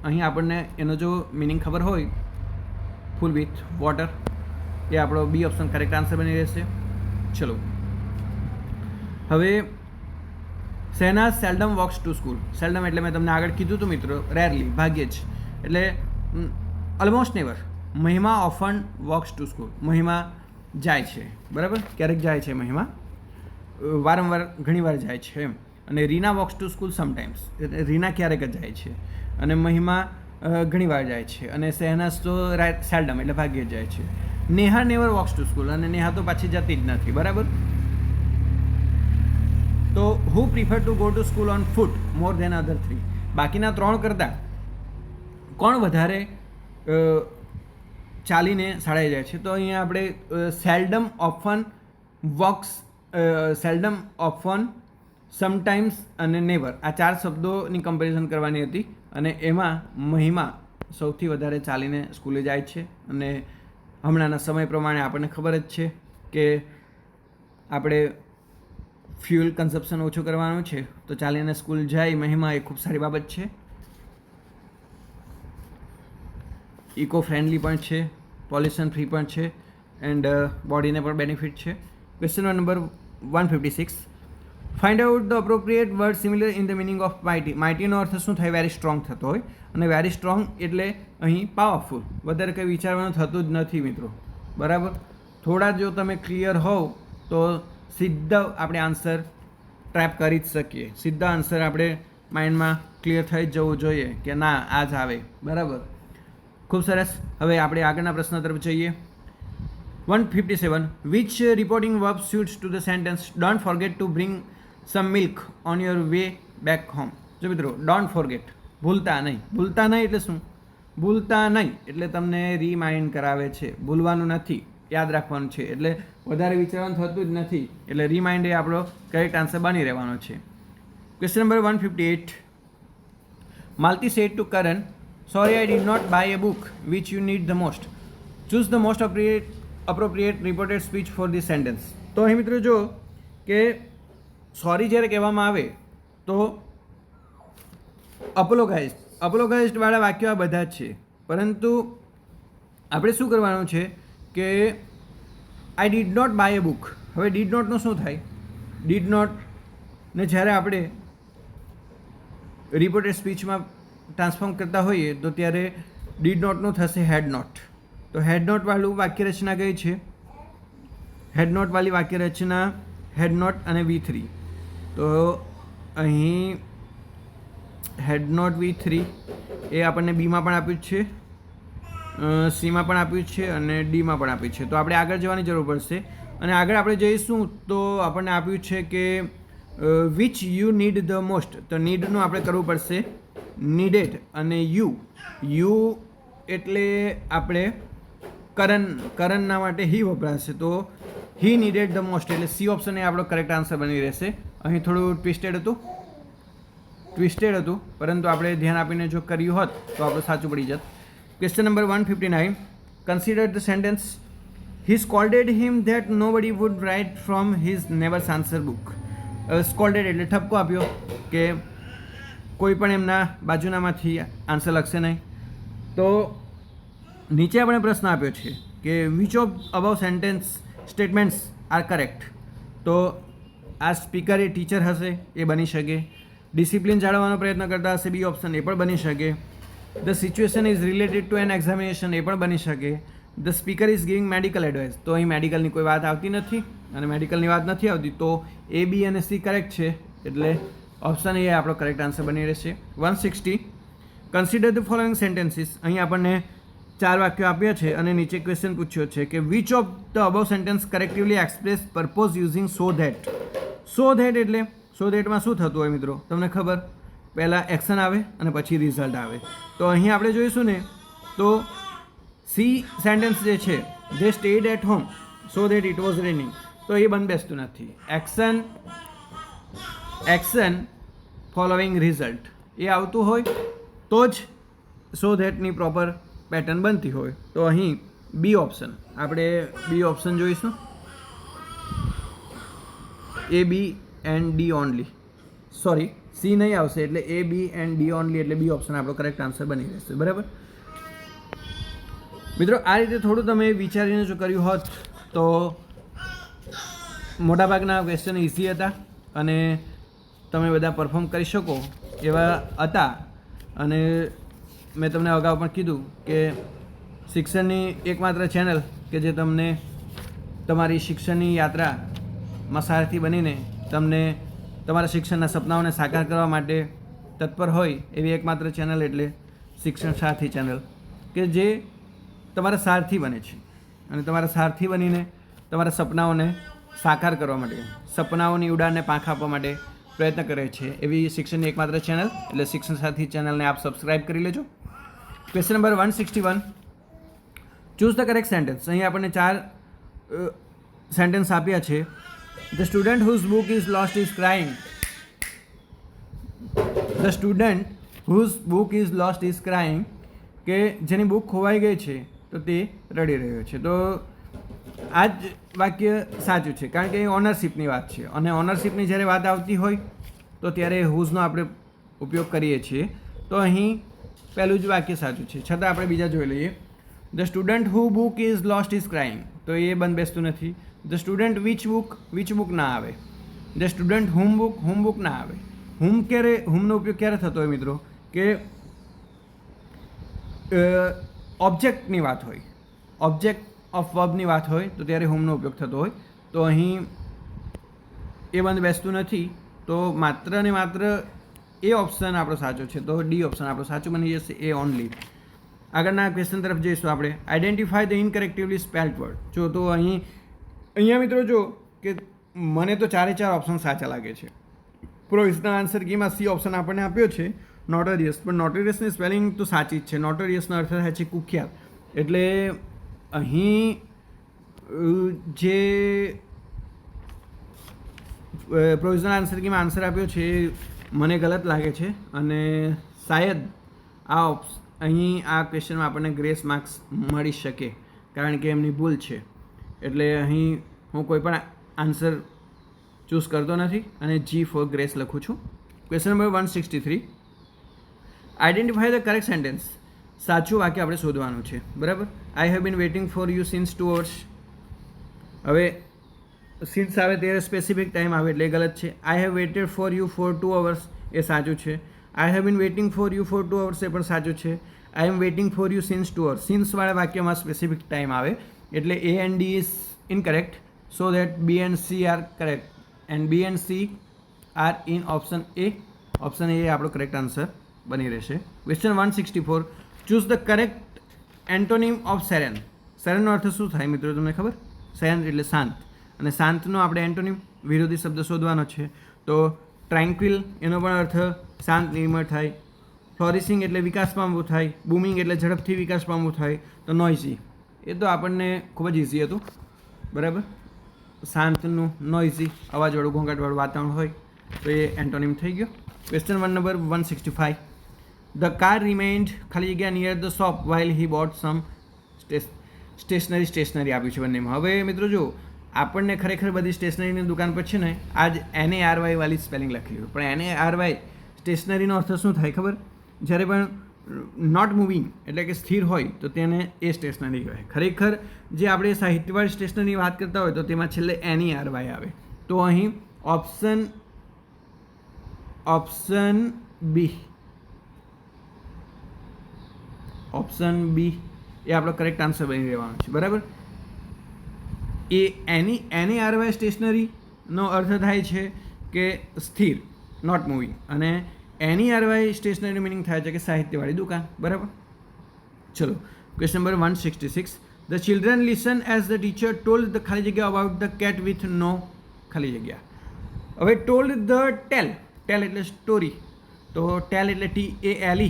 અહીં આપણને એનો જો મિનિંગ ખબર હોય, ફૂલ વિથ વોટર, એ આપણો બી ઓપ્શન કરેક્ટ આન્સર બની રહેશે. ચલો, હવે શહેનાઝ સેલ્ડમ વોક્સ ટુ સ્કૂલ. સેલ્ડમ એટલે મેં તમને આગળ કીધું હતું મિત્રો, રેરલી, ભાગ્યે જ, એટલે ઓલમોસ્ટ નેવર. મહિમા ઓફન વોક્સ ટુ સ્કૂલ. મહિમા જાય છે, બરાબર, ક્યારેક જાય છે મહિમા, વારંવાર ઘણીવાર જાય છે એમ. અને Reena walks to school sometimes, એટલે રીના ક્યારેક જ જાય છે અને મહિમા ઘણીવાર જાય છે. અને શહેનાઝ તો સેલ્ડમ એટલે ભાગ્યે જ જાય છે. Neha never walks to school, અને નેહા તો પાછી જતી જ નથી, બરાબર. તો who prefer to go to school on foot more than other 3? બાકીના 3 કરતાં કોણ વધારે ચાલીને શાળાએ જાય છે? તો અહીંયા આપણે સેલ્ડમ, ઓફન, વોક્સ, સેલ્ડમ, ઓફન, સમટાઈમ્સ અને નેવર, આ 4 શબ્દોની કમ્પેરિઝન કરવાની હતી. અને એમાં મહિમા સૌથી વધારે ચાલીને સ્કૂલે જાય છે. અને હમણાંના સમય પ્રમાણે આપણને ખબર જ છે કે આપણે ફ્યુઅલ કન્ઝપ્શન ઓછું કરવાનું છે, તો ચાલીને સ્કૂલ જાય મહિમા, એ ખૂબ સારી બાબત છે. ઇકો ફ્રેન્ડલી પણ છે, પોલ્યુશન ફ્રી પણ છે, એન્ડ બોડીને પણ બેનિફિટ છે. Question number 156. Find out the appropriate word similar in the meaning of mighty. માઇટીનો અર્થ શું થાય? વેરી સ્ટ્રોંગ થતો હોય, અને વેરી સ્ટ્રોંગ એટલે અહીં પાવરફુલ. વધારે કંઈ વિચારવાનું થતું જ નથી મિત્રો, બરાબર. થોડા જો તમે ક્લિયર હોવ તો સીધા આપણે આન્સર ટ્રેપ કરી જ શકીએ. સીધા આન્સર આપણે માઇન્ડમાં ક્લિયર થઈ જ જવું જોઈએ કે ના આ જ આવે, બરાબર. ખૂબ સરસ. હવે આપણે આગળના પ્રશ્ન તરફ જઈએ. 157. Which reporting verb suits to the sentence don't forget to bring some milk on your way back home? જો મિત્રો, ડોન્ટ ફોરગેટ, ભૂલતા નહીં. ભૂલતા નહીં એટલે શું? ભૂલતા નહીં એટલે તમને રીમાઇન્ડ કરાવે છે, ભૂલવાનું નથી, યાદ રાખવાનું છે. એટલે વધારે વિચારવાનું થતું જ નથી, એટલે રીમાઇન્ડ એ આપણો કરેક્ટ આન્સર બની રહેવાનો છે. Question number 158. Malti said to Karan, sorry I did not buy a book which you need the most. Choose the most appropriate reported speech for this sentence. તો અહીં મિત્રો જો કે સોરી જ્યારે કહેવામાં આવે તો અપોલોગાઇઝડ વાળા વાક્યો આ બધા જ છે, પરંતુ આપણે શું કરવાનું છે કે I did not buy a book. હવે ડીડ નોટનું શું થાય? ડીડ નોટને જ્યારે આપણે રિપોર્ટેડ સ્પીચમાં ટ્રાન્સફોર્મ કરતા હોઈએ તો ત્યારે ડીડ નોટનું થશે હેડ નોટ. તો હેડ નોટવાળું વાક્ય રચના કઈ છે? હેડ નોટવાળી વાક્ય રચના હેડ નોટ અને V3. તો અહીં હેડ નોટ V3 એ આપણને બીમાં પણ આપ્યું છે, સીમાં પણ આપ્યું છે અને ડીમાં પણ આપ્યું છે. તો આપણે આગળ જવાની જરૂર પડશે, અને આગળ આપણે જઈશું તો આપણને આપ્યું છે કે which you need the most. તો નીડનું આપણે કરવું પડશે નીડેડ, અને યુ એટલે આપણે કરણના માટે હી વપરાશે, તો હી નીડેડ ધ મોસ્ટ એટલે સી ઓપ્શન એ આપણો કરેક્ટ આન્સર બની રહેશે. અહીં થોડું ટ્વિસ્ટેડ હતું, પરંતુ આપણે ધ્યાન આપીને જો કર્યું હોત તો આપણું સાચું પડી જત. Question number 159. Consider the sentence he scolded him that nobody would write from his neighbours answer book. Scolded એટલે ઠપકો આપ્યો કે કોઈ પણ એમના બાજુનામાંથી આન્સર લખશે નહીં. તો નીચે આપણે પ્રશ્ન આપ્યો છે કે which of about sentence statements are correct. તો આ સ્પીકર એ ટીચર હશે, એ બની શકે. ડિસિપ્લિન જાળવવાનો પ્રયત્ન કરતા હશે, બી ઓપ્શન, એ પણ બની શકે. The situation is related to an examination, એ પણ બની શકે. The speaker is giving medical advice, તો અહીં મેડિકલની કોઈ વાત આવતી નથી અને મેડિકલની વાત નથી આવતી, તો એ, બી અને સી કરેક્ટ છે, એટલે ઓપ્શન એ આપણો કરેક્ટ આન્સર બની રહેશે. 160. Consider the following sentences. અહીં આપણને 4 વાક્યો આપ્યા છે અને નીચે ક્વેશ્ચન પૂછ્યો છે કે which of the above sentence correctively express purpose using so that. So that એટલે સો ધેટમાં શું થતું હોય મિત્રો? તમને ખબર, પહેલાં એક્શન આવે અને પછી રિઝલ્ટ આવે. તો અહીં આપણે જોઈશું ને તો સી સેન્ટેન્સ જે છે, they stayed at home so that it was raining, તો એ બેસતું નથી. એક્શન ફોલોઈંગ રિઝલ્ટ એ આવતું હોય તો જ સો ધેટની પ્રોપર પેટર્ન બનતી હોય. તો અહીં બી ઓપ્શન, આપણે બી ઓપ્શન જોઈશું, A, B and D only. Sorry, C નહીં આવશે, એટલે A, B and D only, એટલે બી ઓપ્શન આપણો કરેક્ટ આન્સર બની રહેશે. બરાબર મિત્રો, આ રીતે થોડું તમે વિચારીને જો કર્યું હોત તો મોટાભાગના ક્વેશ્ચન ઇઝી હતા અને તમે બધા પરફોર્મ કરી શકો એવા હતા. અને મેં તમને અગાઉ પણ કીધું કે શિક્ષણની એકમાત્ર ચેનલ કે જે તમને તમારી શિક્ષણની યાત્રામાં સારથી બનીને તમને તમારા શિક્ષણના સપનાઓને સાકાર કરવા માટે તત્પર હોય એવી એકમાત્ર ચેનલ એટલે શિક્ષણ સારથી ચેનલ, કે જે તમારા સારથી બને છે અને તમારા સારથી બનીને તમારા સપનાઓને સાકાર કરવા માટે, સપનાઓની ઉડાનને પાંખ આપવા માટે પ્રયત્ન કરે છે એવી શિક્ષણની એકમાત્ર ચેનલ એટલે શિક્ષણ સાથી ચેનલને આપ સબસ્ક્રાઈબ કરી લેજો. Question number 161. Choose the correct sentence. અહીં આપણને 4 સેન્ટેન્સ આપ્યા છે. The student whose book is lost is crying. The student whose book is lost is crying, કે જેની બુક ખોવાઈ ગઈ છે તો તે રડી રહ્યો છે. તો આ જ વાક્ય સાચું છે, કારણ કે એ ઓનરશિપની વાત છે અને ઓનરશિપની જ્યારે વાત આવતી હોય તો ત્યારે હુઝનો આપણે ઉપયોગ કરીએ છીએ. તો અહીં પહેલું જ વાક્ય સાચું છે, છતાં આપણે બીજા જોઈ લઈએ. The student who book is lost is crying, તો એ બેસતું નથી. ધ સ્ટુડન્ટ વિચ બુક ના આવે, ધ સ્ટુડન્ટ હોમ બુક ના આવે. હોમનો ઉપયોગ ક્યારે થતો હોય મિત્રો કે ઓબ્જેક્ટની વાત હોય, ઓબ્જેક્ટ ઓફ વર્બની વાત હોય તો ત્યારે હોમનો ઉપયોગ થતો હોય. તો અહીં એ બંધ બેસતું નથી, તો માત્ર ને માત્ર એ ઓપ્શન આપણો સાચો છે, તો ડી ઓપ્શન આપણો સાચો બની જશે, એ ઓનલી. આગળના ક્વેશ્ચન તરફ જઈશું આપણે. Identify the incorrectively spelled word. જો તો અહીંયા મિત્રો જો કે મને તો 4 ઓપ્શન સાચા લાગે છે. પ્રોવિઝનલ આન્સર કીમાં સી ઓપ્શન આપણને આપ્યો છે નોટોરિયસ, પણ નોટોરિયસની સ્પેલિંગ તો સાચી જ છે. નોટોરિયસનો અર્થ થાય છે કુખ્યાત. એટલે અહીં જે પ્રોવિઝનલ આન્સર કીમાં આન્સર આપ્યો છે એ મને ગલત લાગે છે, અને શાયદ અહીં આ ક્વેશ્ચનમાં આપણને ગ્રેસ માર્ક્સ મળી શકે, કારણ કે એમની ભૂલ છે. એટલે અહીં હું કોઈ પણ આન્સર ચૂઝ કરતો નથી અને જી ફોર ગ્રેસ લખું છું. Question number 163. Identify the correct sentence. સાચું વાક્ય આપણે શોધવાનું છે, બરાબર. I have been waiting for you since 2 hours. હવે સિન્સ આવે ત્યારે સ્પેસિફિક ટાઈમ આવે એટલે ગલત છે. I have waited for you for 2 hours એ સાચું છે. I have been waiting for you for 2 hours એ પણ સાચું છે. I am waiting for you since 2 hours. સિન્સવાળા વાક્યમાં સ્પેસિફિક ટાઈમ આવે એટલે A and D is incorrect, so that B and C are correct, and B and C are in option A. Option એ આપણો correct answer બની રહેશે. Question 164. Choose the correct antonym of serene. સેરેનનો અર્થ શું થાય મિત્રો તમને ખબર? સેરેન એટલે શાંત, અને શાંતનો આપણે એન્ટોનિમ વિરોધી શબ્દ શોધવાનો છે. તો ટ્રાન્ક્વિલ એનો પણ અર્થ શાંત નિર્મળ થાય. ફ્લોરિશિંગ એટલે વિકાસ પામવું થાય. બૂમિંગ એટલે ઝડપથી વિકાસ પામવું થાય. તો નોઇઝી એ તો આપણને ખૂબ જ ઇઝી હતું, બરાબર. શાંતનું નોઇઝી અવાજવાળું ઘોંઘાટવાળું વાતાવરણ હોય તો એ એન્ટોનિમ થઈ ગયો. Question number 165. The car remained ખાલી જગ્યા near the shop while he bought some stationery આપ્યું છે બંનેમાં. હવે મિત્રો જો આપણને ખરેખર બધી સ્ટેશનરીની દુકાન પર છે ને આજ NARY વાળી સ્પેલિંગ લખેલી હોય, પણ NARY સ્ટેશનરીનો અર્થ શું થાય ખબર? જ્યારે પણ નોટ મૂવિંગ એટલે કે સ્થિર હોય તો તેને એ સ્ટેશનરી કહેવાય. ખરેખર જે આપણે સાહિત્યવાળી સ્ટેશનરીની વાત કરતા હોય તો તેમાં છેલ્લે NERY આવે. તો અહીં ઓપ્શન બી એ આપણો કરેક્ટ આન્સર બની રહેવાનો છે, બરાબર. એ NERY સ્ટેશનરીનો અર્થ થાય છે કે સ્થિર, નોટ મૂવિંગ, અને NERY સ્ટેશનરીનો મિનિંગ થાય છે કે સાહિત્યવાળી દુકાન, બરાબર. ચલો question number 166. The children listen as the teacher told the ખાલી જગ્યા about the cat with no ખાલી જગ્યા. હવે ટોલ્ડ ધ ટેલ એટલે સ્ટોરી, તો ટેલ એટલે TALE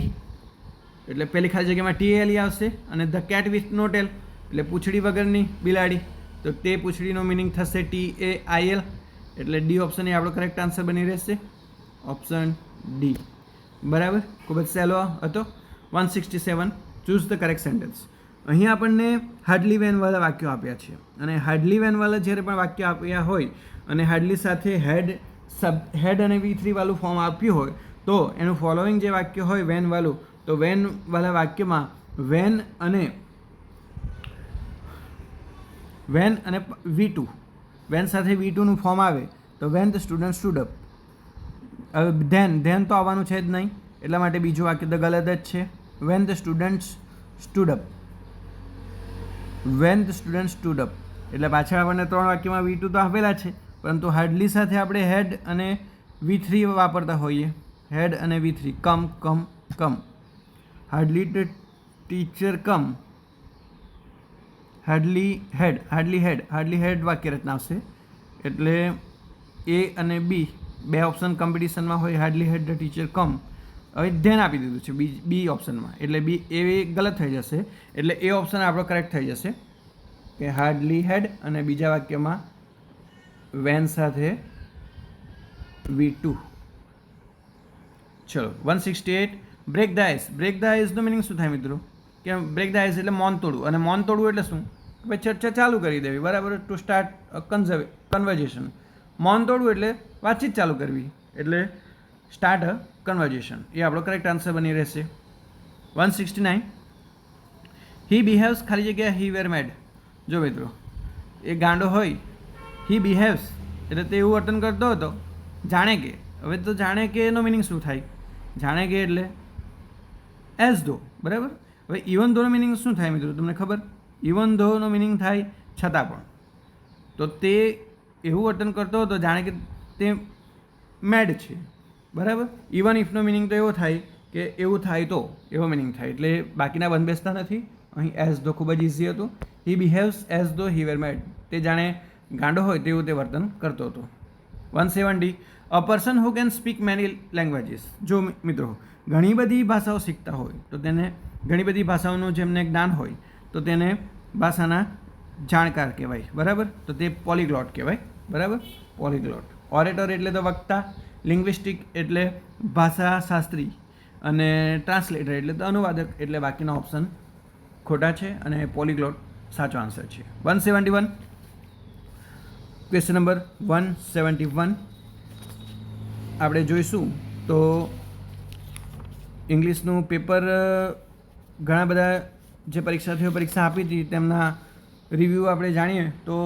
એટલે પહેલી ખાલી જગ્યામાં TALE આવશે, અને ધ કેટ વિથ નો ટેલ એટલે પૂંછડી વગરની બિલાડી, તો તે પૂંછડીનો મિનિંગ થશે TAIL, એટલે ડી ઓપ્શન એ આપણો કરેક્ટ આન્સર બની રહેશે. ઓપ્શન ડી, બરાબર. ખૂબ જ સહેલો હતો. 167. Choose the correct sentence. અહીં આપણને હાર્ડલી વેનવાળા વાક્યો આપ્યા છે, અને હાર્ડલી વેનવાળા જ્યારે પણ વાક્ય આપ્યા હોય અને હાર્ડલી સાથે હેડ અને V3 વાળું ફોર્મ આપ્યું હોય તો એનું ફોલોઈંગ જે વાક્ય હોય વેનવાળું, તો વેનવાળા વાક્યમાં વેન અને V2, વેન સાથે V2નું ફોર્મ આવે તો when the student stood up. હવે ધેન તો આવવાનું છે જ નહીં, એટલા માટે બીજું વાક્ય તો ગલત જ છે. When the student stood up, when the student stood up એટલે પાછળ આપણને 3 વાક્યમાં V2 તો આપેલા છે, પરંતુ હાર્ડલી સાથે આપણે હેડ અને V3 વાપરતા હોઈએ. હેડ અને V3, come. Hardly the teacher come, hardly had વાક્ય રચના આવશે. એટલે A અને B બે ઓપ્શન કોમ્પિટિશનમાં હોય. હાર્ડલી હેડ ધ ટીચર કમ, હવે ધ્યાન આપી દીધું છે બી ઓપ્શનમાં, એટલે બી એ ગલત થઈ જશે. એટલે એ ઓપ્શન આપણો કરેક્ટ થઈ જશે કે હાર્ડલી હેડ, અને બીજા વાક્યમાં વેન સાથે V2. ચલો 168. Break the ice. Break the આઈસનો મિનિંગ શું થાય મિત્રો? કે બ્રેક ધ આઈસ એટલે મૌન તોડવું, અને મૌન તોડવું એટલે શું? ભાઈ ચર્ચા ચાલુ કરી દેવી, બરાબર. To start conversion. મૌન તોડવું એટલે વાતચીત ચાલુ કરવી, એટલે સ્ટાર્ટ અ કન્વર્ઝેશન. એ આપણો કરેક્ટ આન્સર બની રહેશે. 169. હી બિહેવ્સ ખાલી જગ્યા હી વેર મેડ. જો મિત્રો એ ગાંડો હોય, હી બિહેવ્સ એટલે તે એવું વર્તન કરતો હતો જાણે કે. હવે તો જાણે કે એનો મિનિંગ શું થાય? જાણે કે એટલે એઝ ધો, બરાબર. હવે ઇવન ધોનો મિનિંગ શું થાય મિત્રો તમને ખબર? ઇવન ધોનો મિનિંગ થાય છતાં પણ. તો તે એવું વર્તન કરતો હતો જાણે કે તે મેડ છે, બરાબર. ઇવન ઇફનો મિનિંગ તો એવો થાય કે એવું થાય તો, એવો મિનિંગ થાય. એટલે બાકીના બંધ બેસતા નથી. અહીં એઝ ધો ખૂબ જ ઇઝી હતું. હી બિહેવ્સ એઝ ધો હી વેર મેડ. તે જાણે ગાંડો હોય તેવું તે વર્તન કરતો હતો. 170 a person who can speak many languages. જો મિત્રો ઘણી બધી ભાષાઓ શીખતા હોય તો તેને ઘણી બધી ભાષાઓનું જેમને જ્ઞાન હોય તો તેને ભાષાના જાણકાર કહેવાય, બરાબર. તો તે પોલીગ્લોટ કહેવાય, બરાબર. પોલીગ્લોટ. ઓરેટર એટલે તો વક્તા, લિંગ્વિસ્ટિક એટલે ભાષાશાસ્ત્રી, અને ટ્રાન્સલેટર એટલે તો અનુવાદક. એટલે બાકીના ઓપ્શન ખોટા છે અને પોલીગ્લોટ સાચો આન્સર છે. 171 ક્વેશ્ચન નંબર 171 આપણે જોઈશું તો ઇંગ્લિશનું પેપર ઘણા બધા જે પરીક્ષાર્થીઓ પરીક્ષા આપી હતી તેમના રિવ્યૂ આપણે જાણીએ તો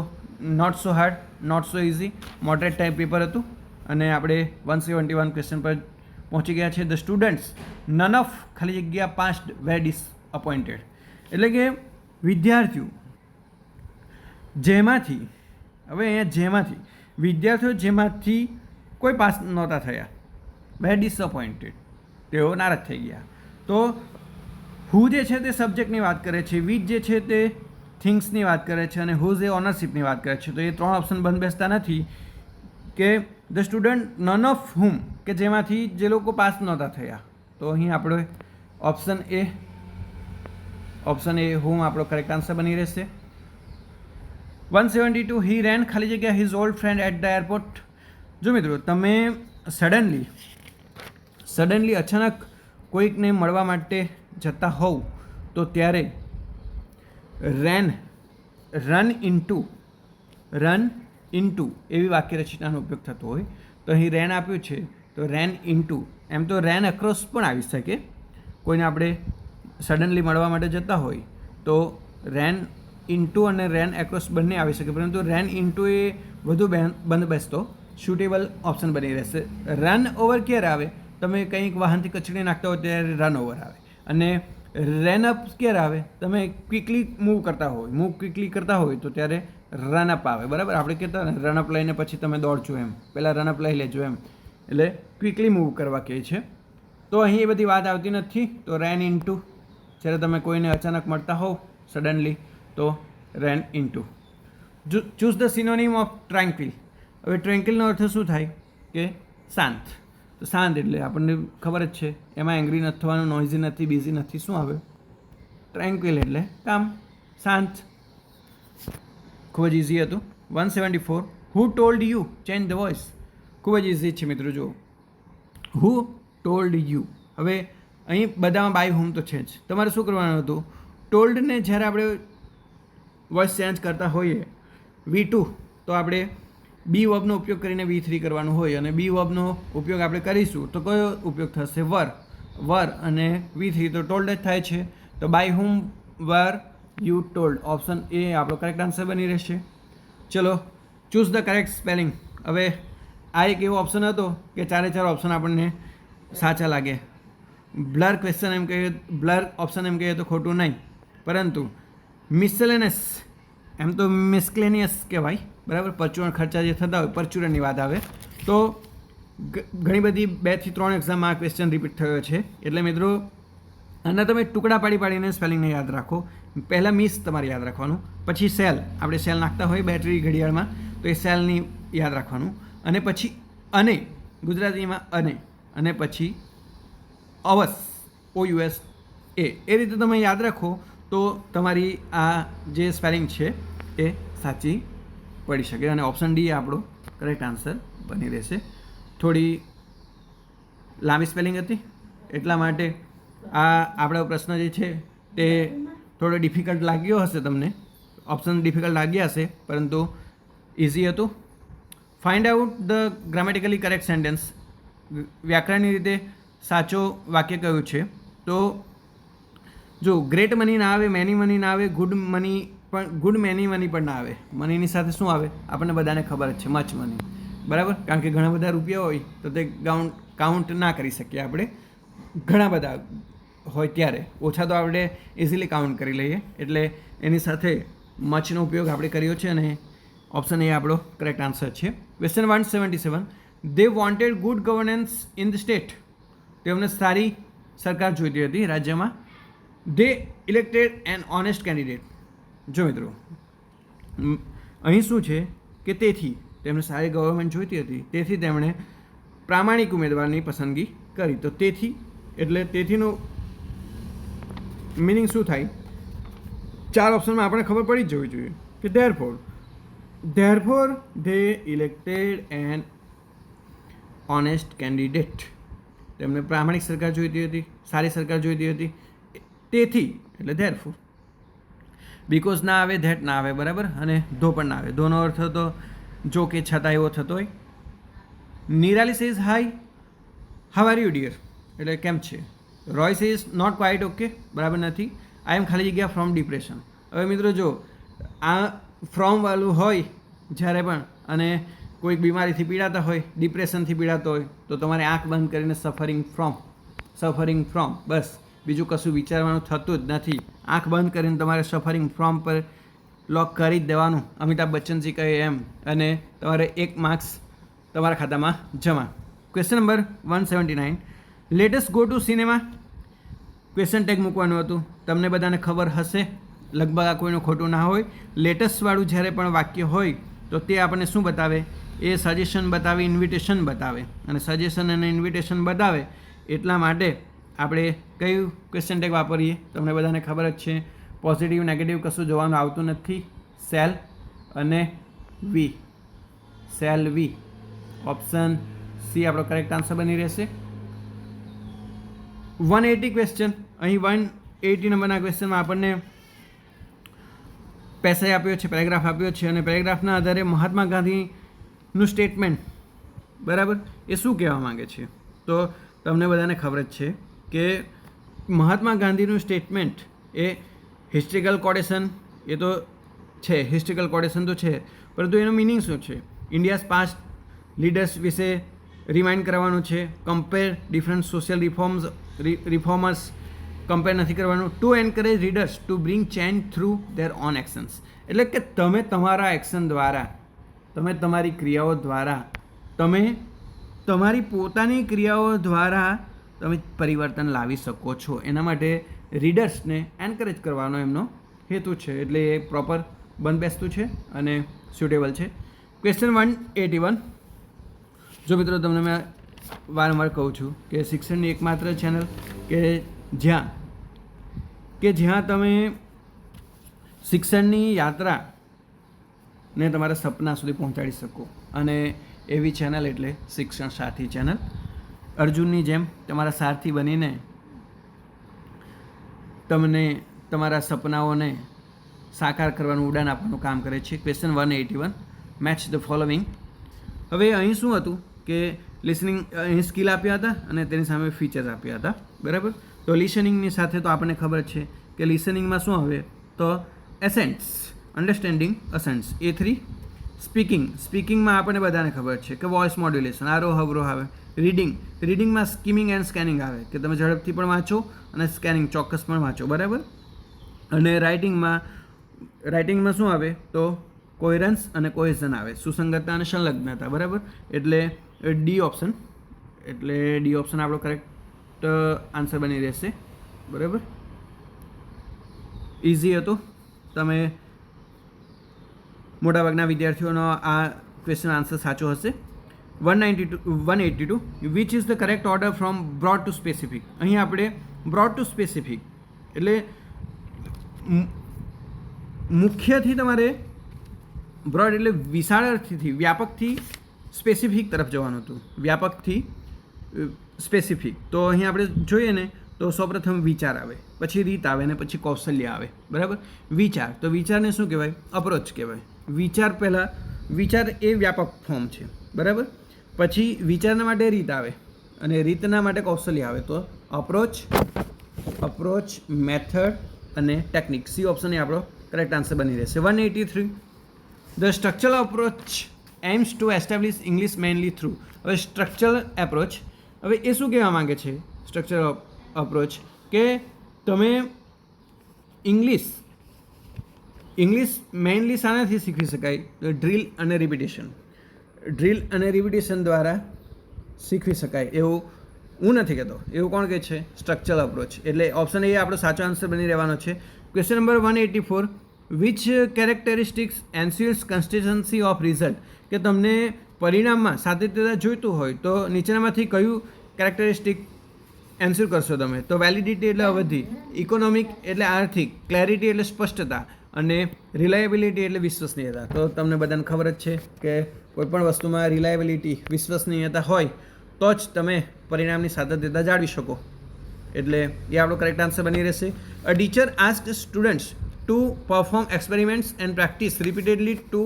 not so hard, not so easy, moderate type paper હતું. અને આપણે 171 ક્વેશ્ચન પર પહોંચી ગયા છે. ધ સ્ટુડન્ટ્સ નન ઓફ ખાલી જગ્યા પાસ્ડ વેર ડિસઅપોઇન્ટેડ. એટલે કે વિદ્યાર્થીઓ જેમાંથી, હવે અહીંયા જેમાંથી વિદ્યાર્થીઓ જેમાંથી કોઈ પાસ નહોતા થયા, વેર ડિસઅપોઇન્ટેડ, તેઓ નારાજ થઈ ગયા. તો હુ જે છે તે સબ્જેક્ટની વાત કરે છે, વિચ જે છે તે થિંગ્સની વાત કરે છે, અને હુઝ એ ઓનરશિપની વાત કરે છે. તો એ ત્રણ ઓપ્શન બંધ બેસતા નથી કે ધ સ્ટુડન્ટ નન ઓફ હુમ, કે જેમાંથી જે લોકો પાસ નહોતા થયા. તો અહીં આપણે ઓપ્શન એ હુમ આપણો કરેક્ટ આન્સર બની રહેશે. 172 હી રેન ખાલી જગ્યા his old friend at the airport. જો મિત્રો તમે સડનલી અચાનક કોઈકને મળવા માટે જતા હોવ તો ત્યારે રન ઇન્ટુ એવી વાક્ય રચનાનો ઉપયોગ થતો હોય. તો અહીં રેન આપ્યું છે તો રેન ઇન્ટુ, એમ તો રેન અક્રોસ પણ આવી શકે. કોઈને આપણે સડનલી મળવા માટે જતા હોય તો રેન ઇન્ટુ અને રેન એક્રોસ બંને આવી શકે, પરંતુ રેન ઇન્ટુ એ વધુ બંધ બેસતો સુટેબલ ઓપ્શન બની રહેશે. રન ઓવર ક્યારે આવે? તમે કંઈક વાહનથી કચડી નાખતા હોય ત્યારે રન ઓવર આવે. અને રેન અપ ક્યારે આવે? તમે ક્વિકલી મૂવ કરતા હોય તો ત્યારે રન અપ આવે, બરાબર. આપણે કહેતા ને રન અપ લઈને પછી તમે દોડજો, એમ પહેલાં રન અપ લઈ લેજો, એમ એટલે ક્વિકલી મૂવ કરવા કહે છે. તો અહીં એ બધી વાત આવતી નથી. તો રેન ઇન્ટુ, જ્યારે તમે કોઈને અચાનક મળતા હોવ સડનલી તો ran into. Choose the synonym of tranquil. હવે ટ્રેન્ક્વિલનો અર્થ શું થાય કે શાંત. તો શાંત એટલે આપણને ખબર જ છે, એમાં એંગ્રી નથી થવાનું, નોઇઝી નથી, બિઝી નથી. શું આવે? ટ્રેન્ક્વિલ એટલે કામ, શાંત. ખૂબ જ ઇઝી હતું. 174 who told you change the voice. ખૂબ જ ઇઝી છે મિત્રો. જુઓ, હુ ટોલ્ડ યુ. હવે અહીં બધામાં બાય હુમ તો છે જ. તમારે શું કરવાનું હતું? ટોલ્ડને જ્યારે આપણે વોઇસ ચેન્જ કરતા હોઈએ V2 તો આપણે બી વર્બનો ઉપયોગ કરીને V3 કરવાનું હોય, અને બી વર્બનો ઉપયોગ આપણે કરીશું તો કયો ઉપયોગ થશે? વર અને V3 તો ટોલ્ડ જ થાય છે. તો by whom were you told. Option એ આપણો કરેક્ટ આન્સર બની રહેશે. ચલો, ચૂઝ ધ કરેક્ટ સ્પેલિંગ. હવે આ એક એવો ઓપ્શન હતો કે ચારે ચાર ઓપ્શન આપણને સાચા લાગે. બ્લર ક્વેશ્ચન એમ કહીએ, બ્લર ઓપ્શન એમ કહીએ તો ખોટું નહીં, પરંતુ મિસલેનિયસ એમ તો મિસક્લેનિયસ કહેવાય, બરાબર. પરચુરણ ખર્ચા જે થતા હોય, પરચુરણની વાત આવે તો ઘણી બધી 2 થી 3 એક્ઝામમાં આ ક્વેશ્ચન રિપીટ થયો છે. એટલે મિત્રો આના તમે ટુકડા પાડીને સ્પેલિંગને યાદ રાખો. પહેલાં મિસ તમારે યાદ રાખવાનું, પછી સેલ, આપણે સેલ નાખતા હોય બેટરી ઘડિયાળમાં તો એ સેલની યાદ રાખવાનું, અને પછી અને ગુજરાતીમાં અને પછી OUS એ રીતે તમે યાદ રાખો તો તમારી આ જે સ્પેલિંગ છે એ સાચી પડી શકે. અને ઓપ્શન ડી આપણો કરેક્ટ આન્સર બની રહેશે. થોડી લાંબી સ્પેલિંગ હતી એટલા માટે આ આપણો પ્રશ્ન જે છે તે થોડો ડિફિકલ્ટ લાગ્યો હશે તમને. ઓપ્શન ડિફિકલ્ટ લાગ્યા હશે, પરંતુ ઇઝી હતું. Find out the grammatically correct sentence. વ્યાકરણની રીતે સાચો વાક્ય કયું છે? તો જો ગ્રેટ મની ના આવે, મેની મની ના આવે, ગુડ મની પણ ગુડ મેની મની પણ ના આવે. મનીની સાથે શું આવે આપણને બધાને ખબર જ છે, મચ મની, બરાબર. કારણ કે ઘણા બધા રૂપિયા હોય તો તે કાઉન્ટ ના કરી શકીએ આપણે, ઘણા બધા હોય ત્યારે. ઓછા તો આપણે ઇઝીલી કાઉન્ટ કરી લઈએ, એટલે એની સાથે મચનો ઉપયોગ આપણે કર્યો છે અને ઓપ્શન એ આપણો કરેક્ટ આન્સર છે. Question 177, they wanted good governance in the state. તેમને સારી સરકાર જોઈતી હતી રાજ્યમાં. દે ઇલેક્ટેડ એન ઓનેસ્ટ કેન્ડિડેટ. જો મિત્રો અહીં શું છે કે તેથી તેમને સારી ગવર્મેન્ટ જોઈતી હતી, તેથી તેમણે પ્રામાણિક ઉમેદવારની પસંદગી કરી. તો તેથી એટલે તેથીનું મિનિંગ શું થાય? 4 ઓપ્શનમાં આપણે ખબર પડી જ જવી જોઈએ કે therefore they elected an honest candidate. તેમને પ્રામાણિક સરકાર જોઈતી હતી, સારી સરકાર જોઈતી હતી, તેથી એટલે ધેરફોર. બિકોઝ ના આવે, ધેટ ના આવે, બરાબર, અને ધો પણ ના આવે. ધોનો અર્થ તો જો કે છતાં એવો થતો હોય. Nirali says hi, how are you dear, એટલે કેમ છે. Roy says not quite okay, બરાબર નથી. આઈ એમ ખાલી જગ્યા ફ્રોમ ડિપ્રેશન. હવે મિત્રો જો આ ફ્રોમ વાળું હોય જ્યારે પણ, અને કોઈક બીમારીથી પીડાતા હોય, ડિપ્રેશનથી પીડાતો હોય, તો તમારે આંખ બંધ કરીને સફરિંગ ફ્રોમ, બસ, બીજું કશું વિચારવાનું થતું જ નથી. આંખ બંધ કરીને તમારે સફરિંગ ફ્રોમ પર લોક કરી જ દેવાનું, અમિતાભ બચ્ચનજી કહે એમ, અને તમારે 1 માર્ક્સ તમારા ખાતામાં જમા. Question number 179, latest go to cinema. Question tag મૂકવાનું હતું, તમને બધાને ખબર હશે, લગભગ આ કોઈનું ખોટું ના હોય. લેટેસ્ટવાળું જ્યારે પણ વાક્ય હોય તો તે આપણને શું બતાવે? એ સજેશન બતાવે, ઇન્વિટેશન બતાવે. અને સજેશન અને ઇન્વિટેશન બતાવે એટલા માટે આપણે કયું ક્વેશ્ચન ટેગ વાપરીએ? તમને બધાને ખબર જ છે, પોઝિટિવ નેગેટિવ કશું જોવાનું આવતું નથી. સેલ અને વી. સેલ વી. ઓપ્શન સી આપણો કરેક્ટ આન્સર બની રહેશે. 180 ક્વેશ્ચન. અહીં 180 નંબરના ક્વેશ્ચનમાં આપણને પેસેજ આપ્યો છે, પેરેગ્રાફ આપ્યો છે, અને પેરેગ્રાફના આધારે મહાત્મા ગાંધીનું સ્ટેટમેન્ટ, બરાબર, એ શું કહેવા માગે છે? તો તમને બધાને ખબર જ છે કે મહાત્મા ગાંધીનું સ્ટેટમેન્ટ એ હિસ્ટ્રિકલ કોટેશન એ તો છે, હિસ્ટ્રિકલ કોટેશન તો છે, પરંતુ એનો મિનિંગ શું છે? ઇન્ડિયાઝ પાસ્ટ લીડર્સ વિશે રિમાઇન્ડ કરવાનું છે. Compare different social reformers compare નથી કરવાનું. To encourage readers to bring change through their own actions. એટલે કે તમે તમારા એક્શન દ્વારા, તમે તમારી ક્રિયાઓ દ્વારા, તમે તમારી પોતાની ક્રિયાઓ દ્વારા તમે પરિવર્તન લાવી શકો છો. એના માટે રીડર્સને એન્કરેજ કરવાનો એમનો હેતુ છે. એટલે એ પ્રોપર બંધબેસતું છે અને સ્યુટેબલ છે. ક્વેશ્ચન 181. જો મિત્રો તમને મેં વારંવાર કહું છું કે શિક્ષણની એકમાત્ર ચેનલ કે જ્યાં તમે શિક્ષણની યાત્રાને તમારા સપના સુધી પહોંચાડી શકો, અને એવી ચેનલ એટલે શિક્ષણ સાથી ચેનલ. અર્જુનની જેમ તમારા સારથી બનીને તમને તમારા સપનાઓને સાકાર કરવાનું ઉડાન આપવાનું કામ કરે છે. Question 181, match the following. હવે અહીં શું હતું કે લિસનિંગ, અહીં સ્કિલ આપ્યા હતા અને તેની સામે ફીચર્સ આપ્યા હતા, બરાબર. તો લિસનિંગની સાથે તો આપણને ખબર છે કે લિસનિંગમાં શું આવે? તો એસેન્ટ્સ, અન્ડરસ્ટેન્ડિંગ, અસેન્ટ્સ. A3. સ્પીકિંગમાં આપણને બધાને ખબર છે કે વોઇસ મોડ્યુલેશન, આરોહ અવરોહ આવે. રીડિંગમાં સ્કીમિંગ એન્ડ સ્કેનિંગ આવે, કે તમે ઝડપથી પણ વાંચો અને સ્કેનિંગ ચોક્કસ પણ વાંચો, બરાબર. અને રાઇટિંગમાં શું આવે? તો કોહેરન્સ અને કોહેઝન આવે, સુસંગતતા અને સંલગ્નતા, બરાબર. એટલે ડી ઓપ્શન આપણો કરેક્ટ આન્સર બની રહેશે, બરાબર. ઇઝી હતો. તમે મોટાભાગના વિદ્યાર્થીઓનો આ ક્વેશ્ચન આન્સર સાચો હશે. 182, which is the correct order from broad to specific. અહીં આપણે બ્રોડ ટુ સ્પેસિફિક એટલે મુખ્યથી તમારે બ્રોડ એટલે વિશાળ અર્થથી, વ્યાપકથી સ્પેસિફિક તરફ જવાનું હતું, વ્યાપકથી સ્પેસિફિક. તો અહીં આપણે જોઈએ ને તો સૌપ્રથમ વિચાર આવે, પછી રીત આવે ને પછી કૌશલ્ય આવે, બરાબર. વિચાર, તો વિચારને શું કહેવાય? અપ્રોચ કહેવાય. વિચાર એ વ્યાપક ફોર્મ છે, બરાબર. પછી વિચારના માટે રીત આવે અને રીતના માટે કૌશલ્ય આવે. તો અપ્રોચ, મેથડ અને ટેકનિક. સી ઓપ્શન એ આપણો કરેક્ટ આન્સર બની રહેશે. 183 the structural approach aims to establish English mainly through. હવે સ્ટ્રક્ચરલ એપ્રોચ, હવે એ શું કહેવા માંગે છે સ્ટ્રક્ચરલ અપ્રોચ, કે તમે ઇંગ્લિશ મેઇનલી શાનાથી શીખી શકાય? તો ડ્રીલ અને રિપિટેશન દ્વારા શીખવી શકાય એવું હું નથી કહેતો, એવું કોણ કહે છે? Structural approach. એટલે ઓપ્શન એ આપણો સાચો આન્સર બની રહેવાનો છે. Question number 184 which characteristics ensures consistency of result, કે તમને પરિણામમાં સાતત્યતા જોઈતું હોય તો નીચેનામાંથી કયું કેરેક્ટરિસ્ટિક એન્સ્યોર કરશો તમે? તો વેલિડિટી એટલે અવધિ, ઇકોનોમિક એટલે આર્થિક, ક્લેરિટી એટલે સ્પષ્ટતા, અને રિલાયબિલિટી એટલે વિશ્વસનીયતા. તો તમને બધાને ખબર જ છે કે કોઈપણ વસ્તુમાં રિલાયબિલિટી, વિશ્વસનીયતા હોય તો જ તમે પરિણામની સાતત્યતા જાળવી શકો. એટલે એ આપણો કરેક્ટ આન્સર બની રહેશે. A teacher asked students to perform experiments and practice repeatedly to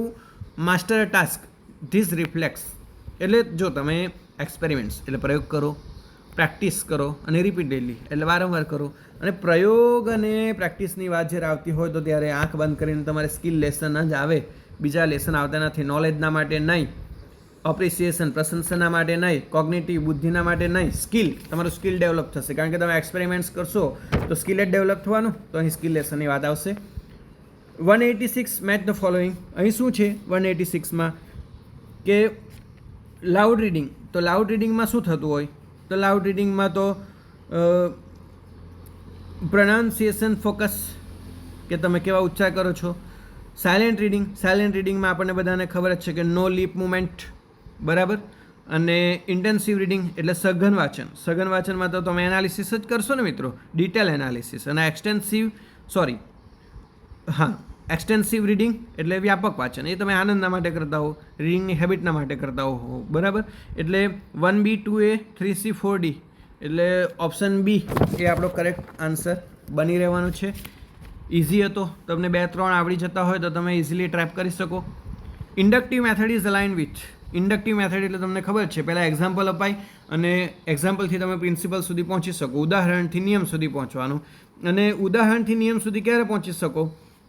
master a task. This reflex એટલે જો તમે એક્સપેરિમેન્ટ્સ એટલે પ્રયોગ કરો, પ્રેક્ટિસ કરો, અને રિપીટેડલી એટલે વારંવાર કરો. અને પ્રયોગ અને પ્રેક્ટિસની વાત જ્યારે આવતી હોય તો ત્યારે આંખ બંધ કરીને તમારે સ્કિલ લેસન જ આવે, બીજા લેસન આવતા નથી. નોલેજના માટે નહીં, અપ્રિસિએશન પ્રશંસાના માટે નહીં, કોગ્નિટિવ બુદ્ધિના માટે નહીં, સ્કિલ, તમારું સ્કિલ ડેવલપ થશે. કારણ કે તમે એક્સપેરિમેન્ટ્સ કરશો તો સ્કિલ જ ડેવલપ થવાનું. તો અહીં સ્કિલ લેસનની વાત આવશે. 186 મેચ ધ ફોલોઈંગ. અહીં શું છે 186માં કે લાઉડ રીડિંગ. તો લાઉડ રીડિંગમાં શું થતું હોય? તો લાઉડ રીડિંગમાં તો પ્રોનાઉન્સિએશન ફોકસ, કે તમે કેવા ઉચ્ચાર કરો છો. સાયલેન્ટ રીડિંગમાં આપણને બધાને ખબર જ છે કે નો લિપ મુવમેન્ટ, બરાબર. અને ઇન્ટેન્સિવ રીડિંગ એટલે સઘન વાંચનમાં તો તમે એનાલિસિસ જ કરશો ને મિત્રો, ડિટેલ એનાલિસિસ. અને એક્સટેન્સિવ રીડિંગ એટલે વ્યાપક વાંચન, એ તમે આનંદના માટે કરતા હો, રીડિંગની હેબિટના માટે કરતા હો, બરાબર. એટલે 1B 2A 3C 4D એટલે ઓપ્શન બી એ આપણો કરેક્ટ આન્સર બની રહેવાનો છે. ઇઝી હતો, તમને 2-3 આવડી જતા હોય તો તમે ઇઝીલી ટ્રેપ કરી શકો. Inductive method is align with. Inductive method એટલે તમને ખબર છે, પહેલાં એક્ઝામ્પલ અપાય અને એક્ઝામ્પલથી તમે પ્રિન્સિપલ સુધી પહોંચી શકો, ઉદાહરણથી નિયમ સુધી પહોંચવાનું. અને ઉદાહરણથી નિયમ સુધી ક્યારે પહોંચી શકો?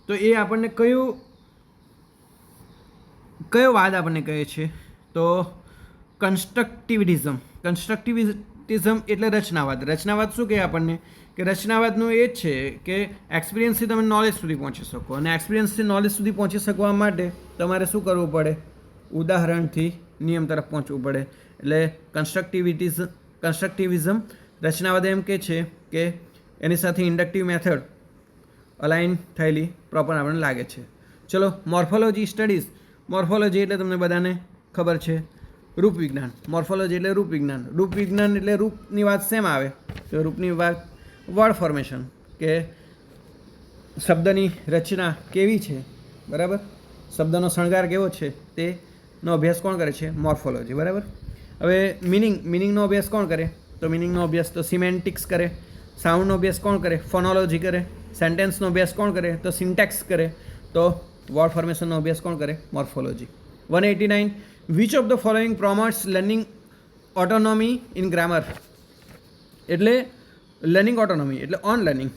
તો એ આપણને કયો વાદ આપણને કહે છે? તો કન્સ્ટ્રક્ટિવિઝમ એટલે રચનાવાદ શું કહે આપણને? કે રચનાવાદનું એ જ છે કે એક્સપિરિયન્સથી તમે નોલેજ સુધી પહોંચી શકો, અને એક્સપિરિયન્સથી નોલેજ સુધી પહોંચી શકવા માટે તમારે શું કરવું પડે? ઉદાહરણથી નિયમ તરફ પહોંચવું પડે. એટલે કન્સ્ટ્રક્ટિવિઝમ રચનાવાદ એમ કહે છે કે એની સાથે ઇન્ડક્ટિવ મેથડ અલાઇન થયેલી પ્રોપર આપણને લાગે છે. ચલો, મોર્ફોલોજી સ્ટડીઝ. મોર્ફોલોજી એટલે તમને બધાને ખબર છે રૂપવિજ્ઞાન. મોર્ફોલોજી એટલે રૂપવિજ્ઞાન એટલે રૂપની વાત શેમ આવે? તો રૂપની વાત વર્ડ ફોર્મેશન, કે શબ્દની રચના કેવી છે, બરાબર, શબ્દનો શણગાર કેવો છે તેનો અભ્યાસ કોણ કરે છે? મોર્ફોલોજી, બરાબર. હવે મિનિંગનો અભ્યાસ કોણ કરે? તો મિનિંગનો અભ્યાસ તો સિમેન્ટિક્સ કરે. સાઉન્ડનો અભ્યાસ કોણ કરે? ફોનોલોજી કરે. સેન્ટેન્સનો અભ્યાસ કોણ કરે? તો સિન્ટેક્સ કરે. તો વર્ડ ફોર્મેશનનો અભ્યાસ કોણ કરે? Morphology. 189 which of the following promotes learning autonomy in grammar. એટલે લર્નિંગ ઓટોનોમી એટલે ઓન લર્નિંગ.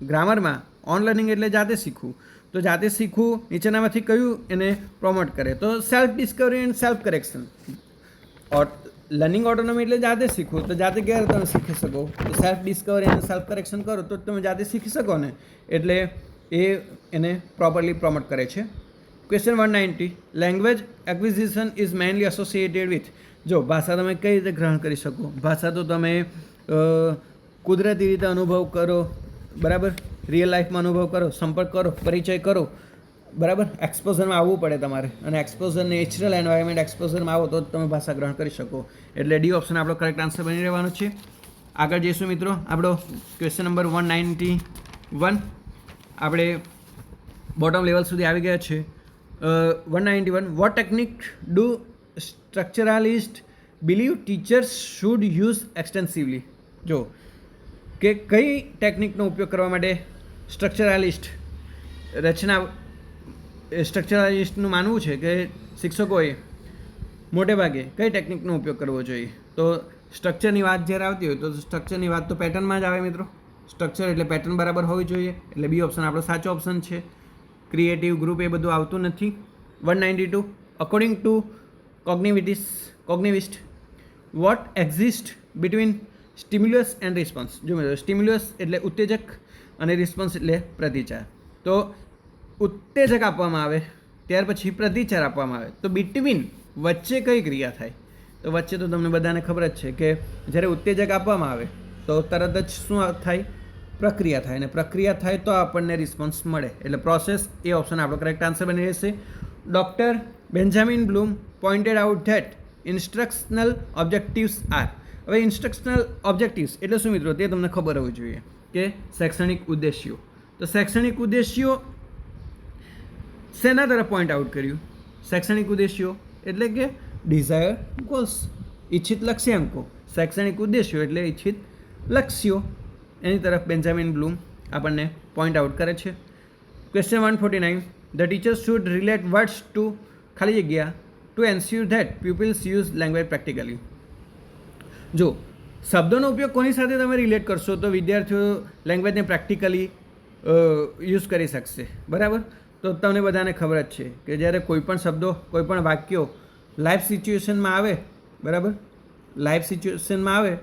ગ્રામરમાં ઓન લર્નિંગ એટલે જાતે શીખવું. તો જાતે શીખવું નીચેનામાંથી કયું એને પ્રોમોટ કરે? તો self Discovery and self correction. Learning autonomy એટલે જાતે શીખવું. તો જાતે ક્યારે તમે શીખી શકો? તો સેલ્ફ ડિસ્કવરી અને સેલ્ફ કરેક્શન કરો તો તમે જાતે શીખી શકો ને. એટલે એ એને પ્રોપરલી પ્રમોટ કરે છે. Question 190 language acquisition is mainly associated with. જો ભાષા તમે કઈ રીતે ગ્રહણ કરી શકો? ભાષા તો તમે કુદરતી રીતે અનુભવ કરો, બરાબર, રિયલ લાઈફમાં અનુભવ કરો, સંપર્ક કરો, પરિચય કરો, બરાબર. એક્સપોઝરમાં આવવું પડે તમારે, અને એક્સપોઝર નેચરલ એન્વાયરમેન્ટ એક્સપોઝરમાં આવો તો જ તમે ભાષા ગ્રહણ કરી શકો. એટલે ડી ઓપ્શન આપણો કરેક્ટ આન્સર બની રહેવાનો છે. આગળ જઈશું મિત્રો, આપણો ક્વેશ્ચન નંબર 191. આપણે બોટમ લેવલ સુધી આવી ગયા છે. 191 what technique do structuralist believe teachers should use extensively. જો કે કઈ ટેકનિકનો ઉપયોગ કરવા માટે સ્ટ્રક્ચરાલિસ્ટનું માનવું છે કે શિક્ષકોએ મોટે ભાગે કઈ ટેકનિકનો ઉપયોગ કરવો જોઈએ? તો સ્ટ્રક્ચરની વાત જ્યારે આવતી હોય તો સ્ટ્રક્ચરની વાત તો પેટર્નમાં જ આવે મિત્રો. સ્ટ્રક્ચર એટલે પેટર્ન બરાબર હોવી જોઈએ. એટલે બી ઓપ્શન આપણો સાચો ઓપ્શન છે. ક્રિએટિવ ગ્રુપ એ બધું આવતું નથી. 192 according to cognitivist what exist between stimulus and response. જો મિત્રો સ્ટિમ્યુલસ એટલે ઉત્તેજક અને રિસ્પોન્સ એટલે પ્રતિચાર. તો ઉત્તેજક આપવામાં આવે ત્યાર પછી પ્રતિચાર આપવામાં આવે તો બિટવીન વચ્ચે કઈ ક્રિયા થાય? તો વચ્ચે તો તમને બધાને ખબર જ છે કે જ્યારે ઉત્તેજક આપવામાં આવે તો તરત જ શું થાય? પ્રક્રિયા થાય, અને પ્રક્રિયા થાય તો આપણને રિસ્પોન્સ મળે. એટલે પ્રોસેસ એ ઓપ્શન આપણો કરેક્ટ આન્સર બની રહેશે. Doctor Benjamin Bloom pointed out that instructional objectives are. હવે ઇન્સ્ટ્રક્શનલ ઓબ્જેક્ટિવ્સ એટલે શું મિત્રો? તે તમને ખબર હોવી જોઈએ કે શૈક્ષણિક ઉદ્દેશ્યો. તો શૈક્ષણિક ઉદ્દેશ્યો શેના તરફ પોઈન્ટ આઉટ કર્યું? શૈક્ષણિક ઉદ્દેશ્યો એટલે કે ડિઝાયર ગોલ્સ, ઈચ્છિત લક્ષ્યાંકો. શૈક્ષણિક ઉદ્દેશ્યો એટલે ઈચ્છિત લક્ષ્યો, એની તરફ બેન્જામિન બ્લૂમ આપણને પોઈન્ટ આઉટ કરે છે. Question 149 the teacher should relate words to ખાલી જગ્યા to ensure that peoples use language practically. જો શબ્દોનો ઉપયોગ કોની સાથે તમે રિલેટ કરશો તો વિદ્યાર્થીઓ લેંગ્વેજને પ્રેક્ટિકલી યુઝ કરી શકશે. બરાબર? તો તમને બધાને ખબર જ છે કે જ્યારે કોઈ પણ શબ્દો, કોઈ પણ વાક્યો લાઈફ સિચ્યુએશનમાં આવે, બરાબર, લાઈફ સિચ્યુએશનમાં આવે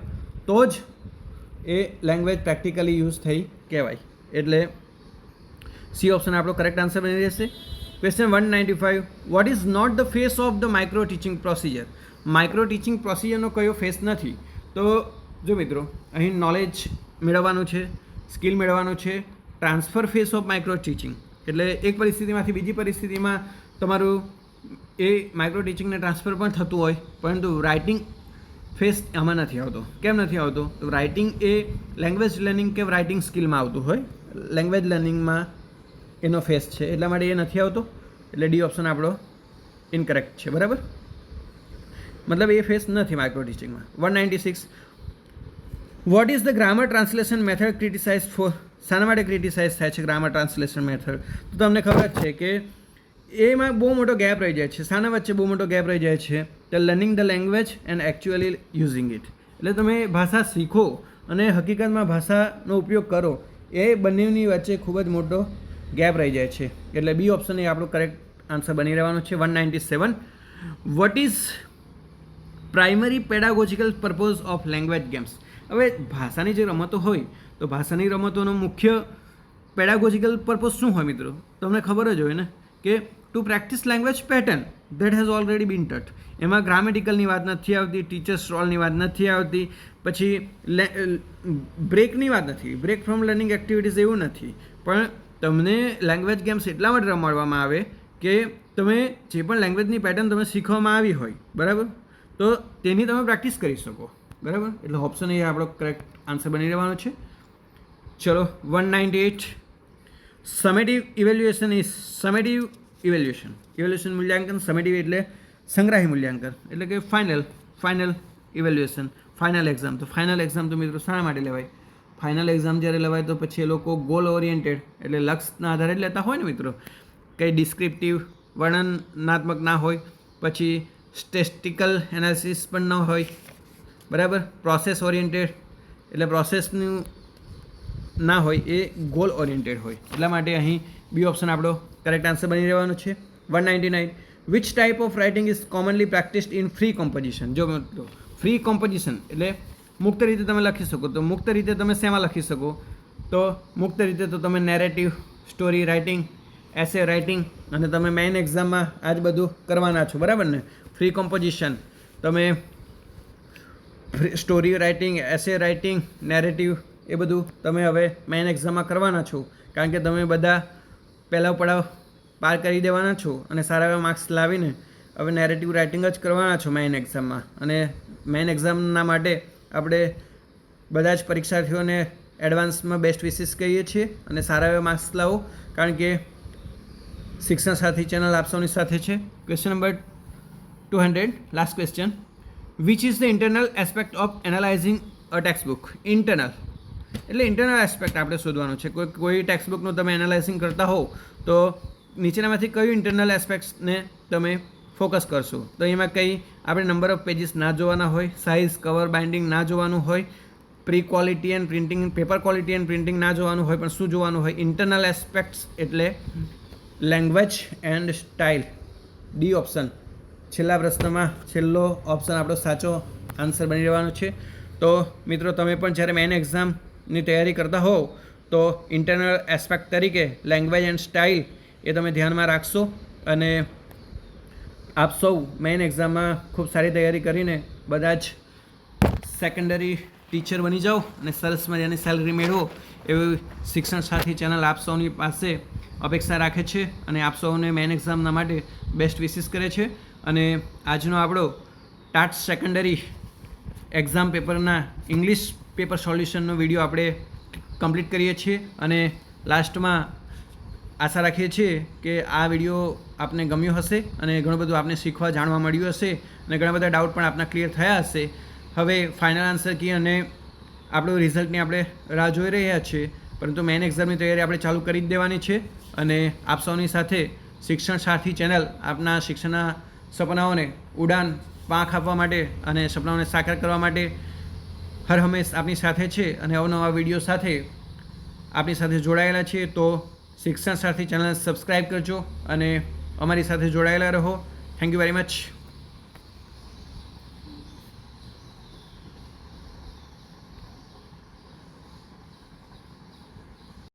તો જ એ લેંગ્વેજ પ્રેક્ટિકલી યુઝ થઈ કહેવાય. એટલે સી ઓપ્શન આપણો કરેક્ટ આન્સર બની રહેશે. Question 195 what is not the phase of the micro teaching procedure. Micro teaching પ્રોસિજરનો કયો ફેસ નથી? તો જો મિત્રો અહીં નોલેજ મેળવવાનું છે, સ્કિલ મેળવવાનું છે. Transfer face of micro teaching એટલે એક પરિસ્થિતિમાંથી બીજી પરિસ્થિતિમાં તમારું એ માઇક્રો ટીચિંગને ટ્રાન્સફર પણ થતું હોય, પરંતુ રાઇટિંગ ફેસ આમાં નથી આવતો. કેમ નથી આવતો? તો રાઇટિંગ એ લેંગ્વેજ લર્નિંગ કે રાઇટિંગ સ્કિલમાં આવતું હોય, લેંગ્વેજ લર્નિંગમાં એનો ફેસ છે, એટલા માટે એ નથી આવતો. એટલે ડી ઓપ્શન આપણો ઇનકરેક્ટ છે. બરાબર? મતલબ એ ફેસ નથી માઇક્રો ટીચિંગમાં. 196 what is the grammar translation method criticise for. શાના માટે ક્રિટિસાઇઝ થાય છે ગ્રામર ટ્રાન્સલેશન મેથડ? તો તમને ખબર જ છે કે એમાં બહુ મોટો ગેપ રહી જાય છે. શાના વચ્ચે બહુ મોટો ગેપ રહી જાય છે? The learning the language and actually using it. એટલે તમે ભાષા શીખો અને હકીકતમાં ભાષાનો ઉપયોગ કરો, એ બંનેની વચ્ચે ખૂબ જ મોટો ગેપ રહી જાય છે. એટલે બી ઓપ્શન એ આપણો કરેક્ટ આન્સર બની રહેવાનો છે. 197 what is primary pedagogical purpose of language games. હવે ભાષાની જે રમતો હોય તો ભાષાની રમતોનો મુખ્ય પેડાગોજિકલ પર્પઝ શું હોય મિત્રો? તમને ખબર જ હોય ને કે to practise language pattern that has already been taught. એમાં ગ્રામેટિકલની વાત નથી આવતી, ટીચર્સ રોલની વાત નથી આવતી, પછી બ્રેકની વાત નથી, બ્રેક ફ્રોમ લર્નિંગ એક્ટિવિટીઝ એવું નથી. પણ તમને લેંગ્વેજ ગેમ્સ એટલા માટે રમાડવામાં આવે કે તમે જે પણ લેંગ્વેજની પેટર્ન તમે શીખવામાં આવી હોય, બરાબર, તો તેની તમે પ્રેક્ટિસ કરી શકો. બરાબર? એટલે ઓપ્શન એ આપણો કરેક્ટ આન્સર બની રહેવાનો છે. ચલો 198 સમેટિવ ઇવેલ્યુએશન ઇઝ. સમેટિવ ઇવેલ્યુએશન મૂલ્યાંકન. સમેટિવ એટલે સંગ્રાહી મૂલ્યાંકન, એટલે કે ફાઇનલ ઇવેલ્યુએશન, ફાઇનલ એક્ઝામ. તો ફાઇનલ એક્ઝામ તો મિત્રો શાના માટે લેવાય? ફાઇનલ એક્ઝામ જ્યારે લેવાય તો પછી એ લોકો ગોલ ઓરિએન્ટેડ એટલે લક્ષ્યના આધારે જ લેતા હોય ને મિત્રો. કંઈ ડિસ્ક્રિપ્ટિવ વર્ણનાત્મક ના હોય, પછી સ્ટેટિસ્ટિકલ એનાલિસિસ પણ ન હોય, બરાબર, પ્રોસેસ ઓરિએન્ટેડ એટલે પ્રોસેસનું ના હોય, એ ગોલ ઓરિએન્ટેડ હોય. એટલા માટે અહીં બી ઓપ્શન આપણો કરેક્ટ આન્સર બની રહેવાનો છે. 199 which type of writing is commonly practised in free composition. જો ફ્રી કોમ્પોઝિશન એટલે મુક્ત રીતે તમે લખી શકો. તો મુક્ત રીતે તમે શેમાં લખી શકો? તો મુક્ત રીતે તો તમે narrative, story writing, essay writing, અને તમે મેઇન એક્ઝામમાં આ જ બધું કરવાના છો, બરાબર ને? ફ્રી કોમ્પોઝિશન તમે story writing, essay writing, narrative એ બધું તમે હવે મેઇન એક્ઝામમાં કરવાના છો, કારણ કે તમે બધા પહેલા પડાવ પાર કરી દેવાના છો અને સારા એવા માર્ક્સ લાવીને હવે નેરેટિવ રાઇટિંગ જ કરવાના છો મેઇન એક્ઝામમાં. અને મેઇન એક્ઝામના માટે આપણે બધા જ પરીક્ષાર્થીઓને એડવાન્સમાં બેસ્ટ વિશિસ કહીએ છીએ અને સારા એવા માર્ક્સ લાવો, કારણ કે શિક્ષણ સાથી ચેનલ આપ સૌની સાથે છે. Question number 200 last question. Which is the internal aspect of analysing a text book. Internal એટલે ઇન્ટરનલ એસ્પેક્ટ આપણે શોધવાનું છે. કોઈ ટેક્સ્ટ બુકનું તમે એનાલાઇઝિંગ કરતા હોવ તો નીચેનામાંથી કયું ઇન્ટરનલ એસ્પેક્ટ્સને તમે ફોકસ કરશો? તો એમાં કંઈ આપણે નંબર ઓફ પેજીસ ના જોવાના હોય, સાઇઝ, કવર, બાઇન્ડિંગ ના જોવાનું હોય, pre quality and printing, paper quality and printing ના જોવાનું હોય, પણ શું જોવાનું હોય? ઇન્ટરનલ એસ્પેક્ટ્સ એટલે language and style, D option. છેલ્લા પ્રશ્નમાં છેલ્લો ઓપ્શન આપણો સાચો આન્સર બની રહેવાનો છે. તો મિત્રો તમે પણ જ્યારે મેઇન એક્ઝામની તૈયારી કરતા હોવ તો ઇન્ટરનલ એસ્પેક્ટ તરીકે લેંગ્વેજ એન્ડ સ્ટાઇલ એ તમે ધ્યાનમાં રાખશો અને આપ સૌ મેઇન એક્ઝામમાં ખૂબ સારી તૈયારી કરીને બધા જ સેકન્ડરી ટીચર બની જાઓ અને સરસ મજાની સેલરી મેળવો એવી શિક્ષણ સાથી ચેનલ આપ સૌની પાસે અપેક્ષા રાખે છે અને આપ સૌને મેઇન એક્ઝામના માટે બેસ્ટ વિશિસ કરે છે. અને આજનો આપણો ટાટ સેકન્ડરી એક્ઝામ પેપરના ઇંગ્લિશ પેપર સોલ્યુશનનો વિડીયો આપણે કમ્પ્લીટ કરીએ છીએ અને લાસ્ટમાં આશા રાખીએ છીએ કે આ વિડીયો આપને ગમ્યો હશે અને ઘણું બધું આપને શીખવા જાણવા મળ્યું હશે અને ઘણા બધા ડાઉટ પણ આપના ક્લિયર થયા હશે. હવે ફાઇનલ આન્સર કી અને આપણું રિઝલ્ટની આપણે રાહ જોઈ રહ્યા છીએ, પરંતુ મેઇન એક્ઝામની તૈયારી આપણે ચાલુ કરી જ દેવાની છે અને આપ સૌની સાથે શિક્ષણ સાથી ચેનલ આપના શિક્ષણના સપનાઓને ઉડાન પાંખ આપવા માટે અને સપનાઓને સાકાર કરવા માટે હર હંમેશ આપની સાથે છે અને અવનવા વિડીયો સાથે આપની સાથે જોડાયેલા છીએ. તો શિક્ષણ સાથી ચેનલ સબસ્ક્રાઈબ કરજો અને અમારી સાથે જોડાયેલા રહો. Thank you very much.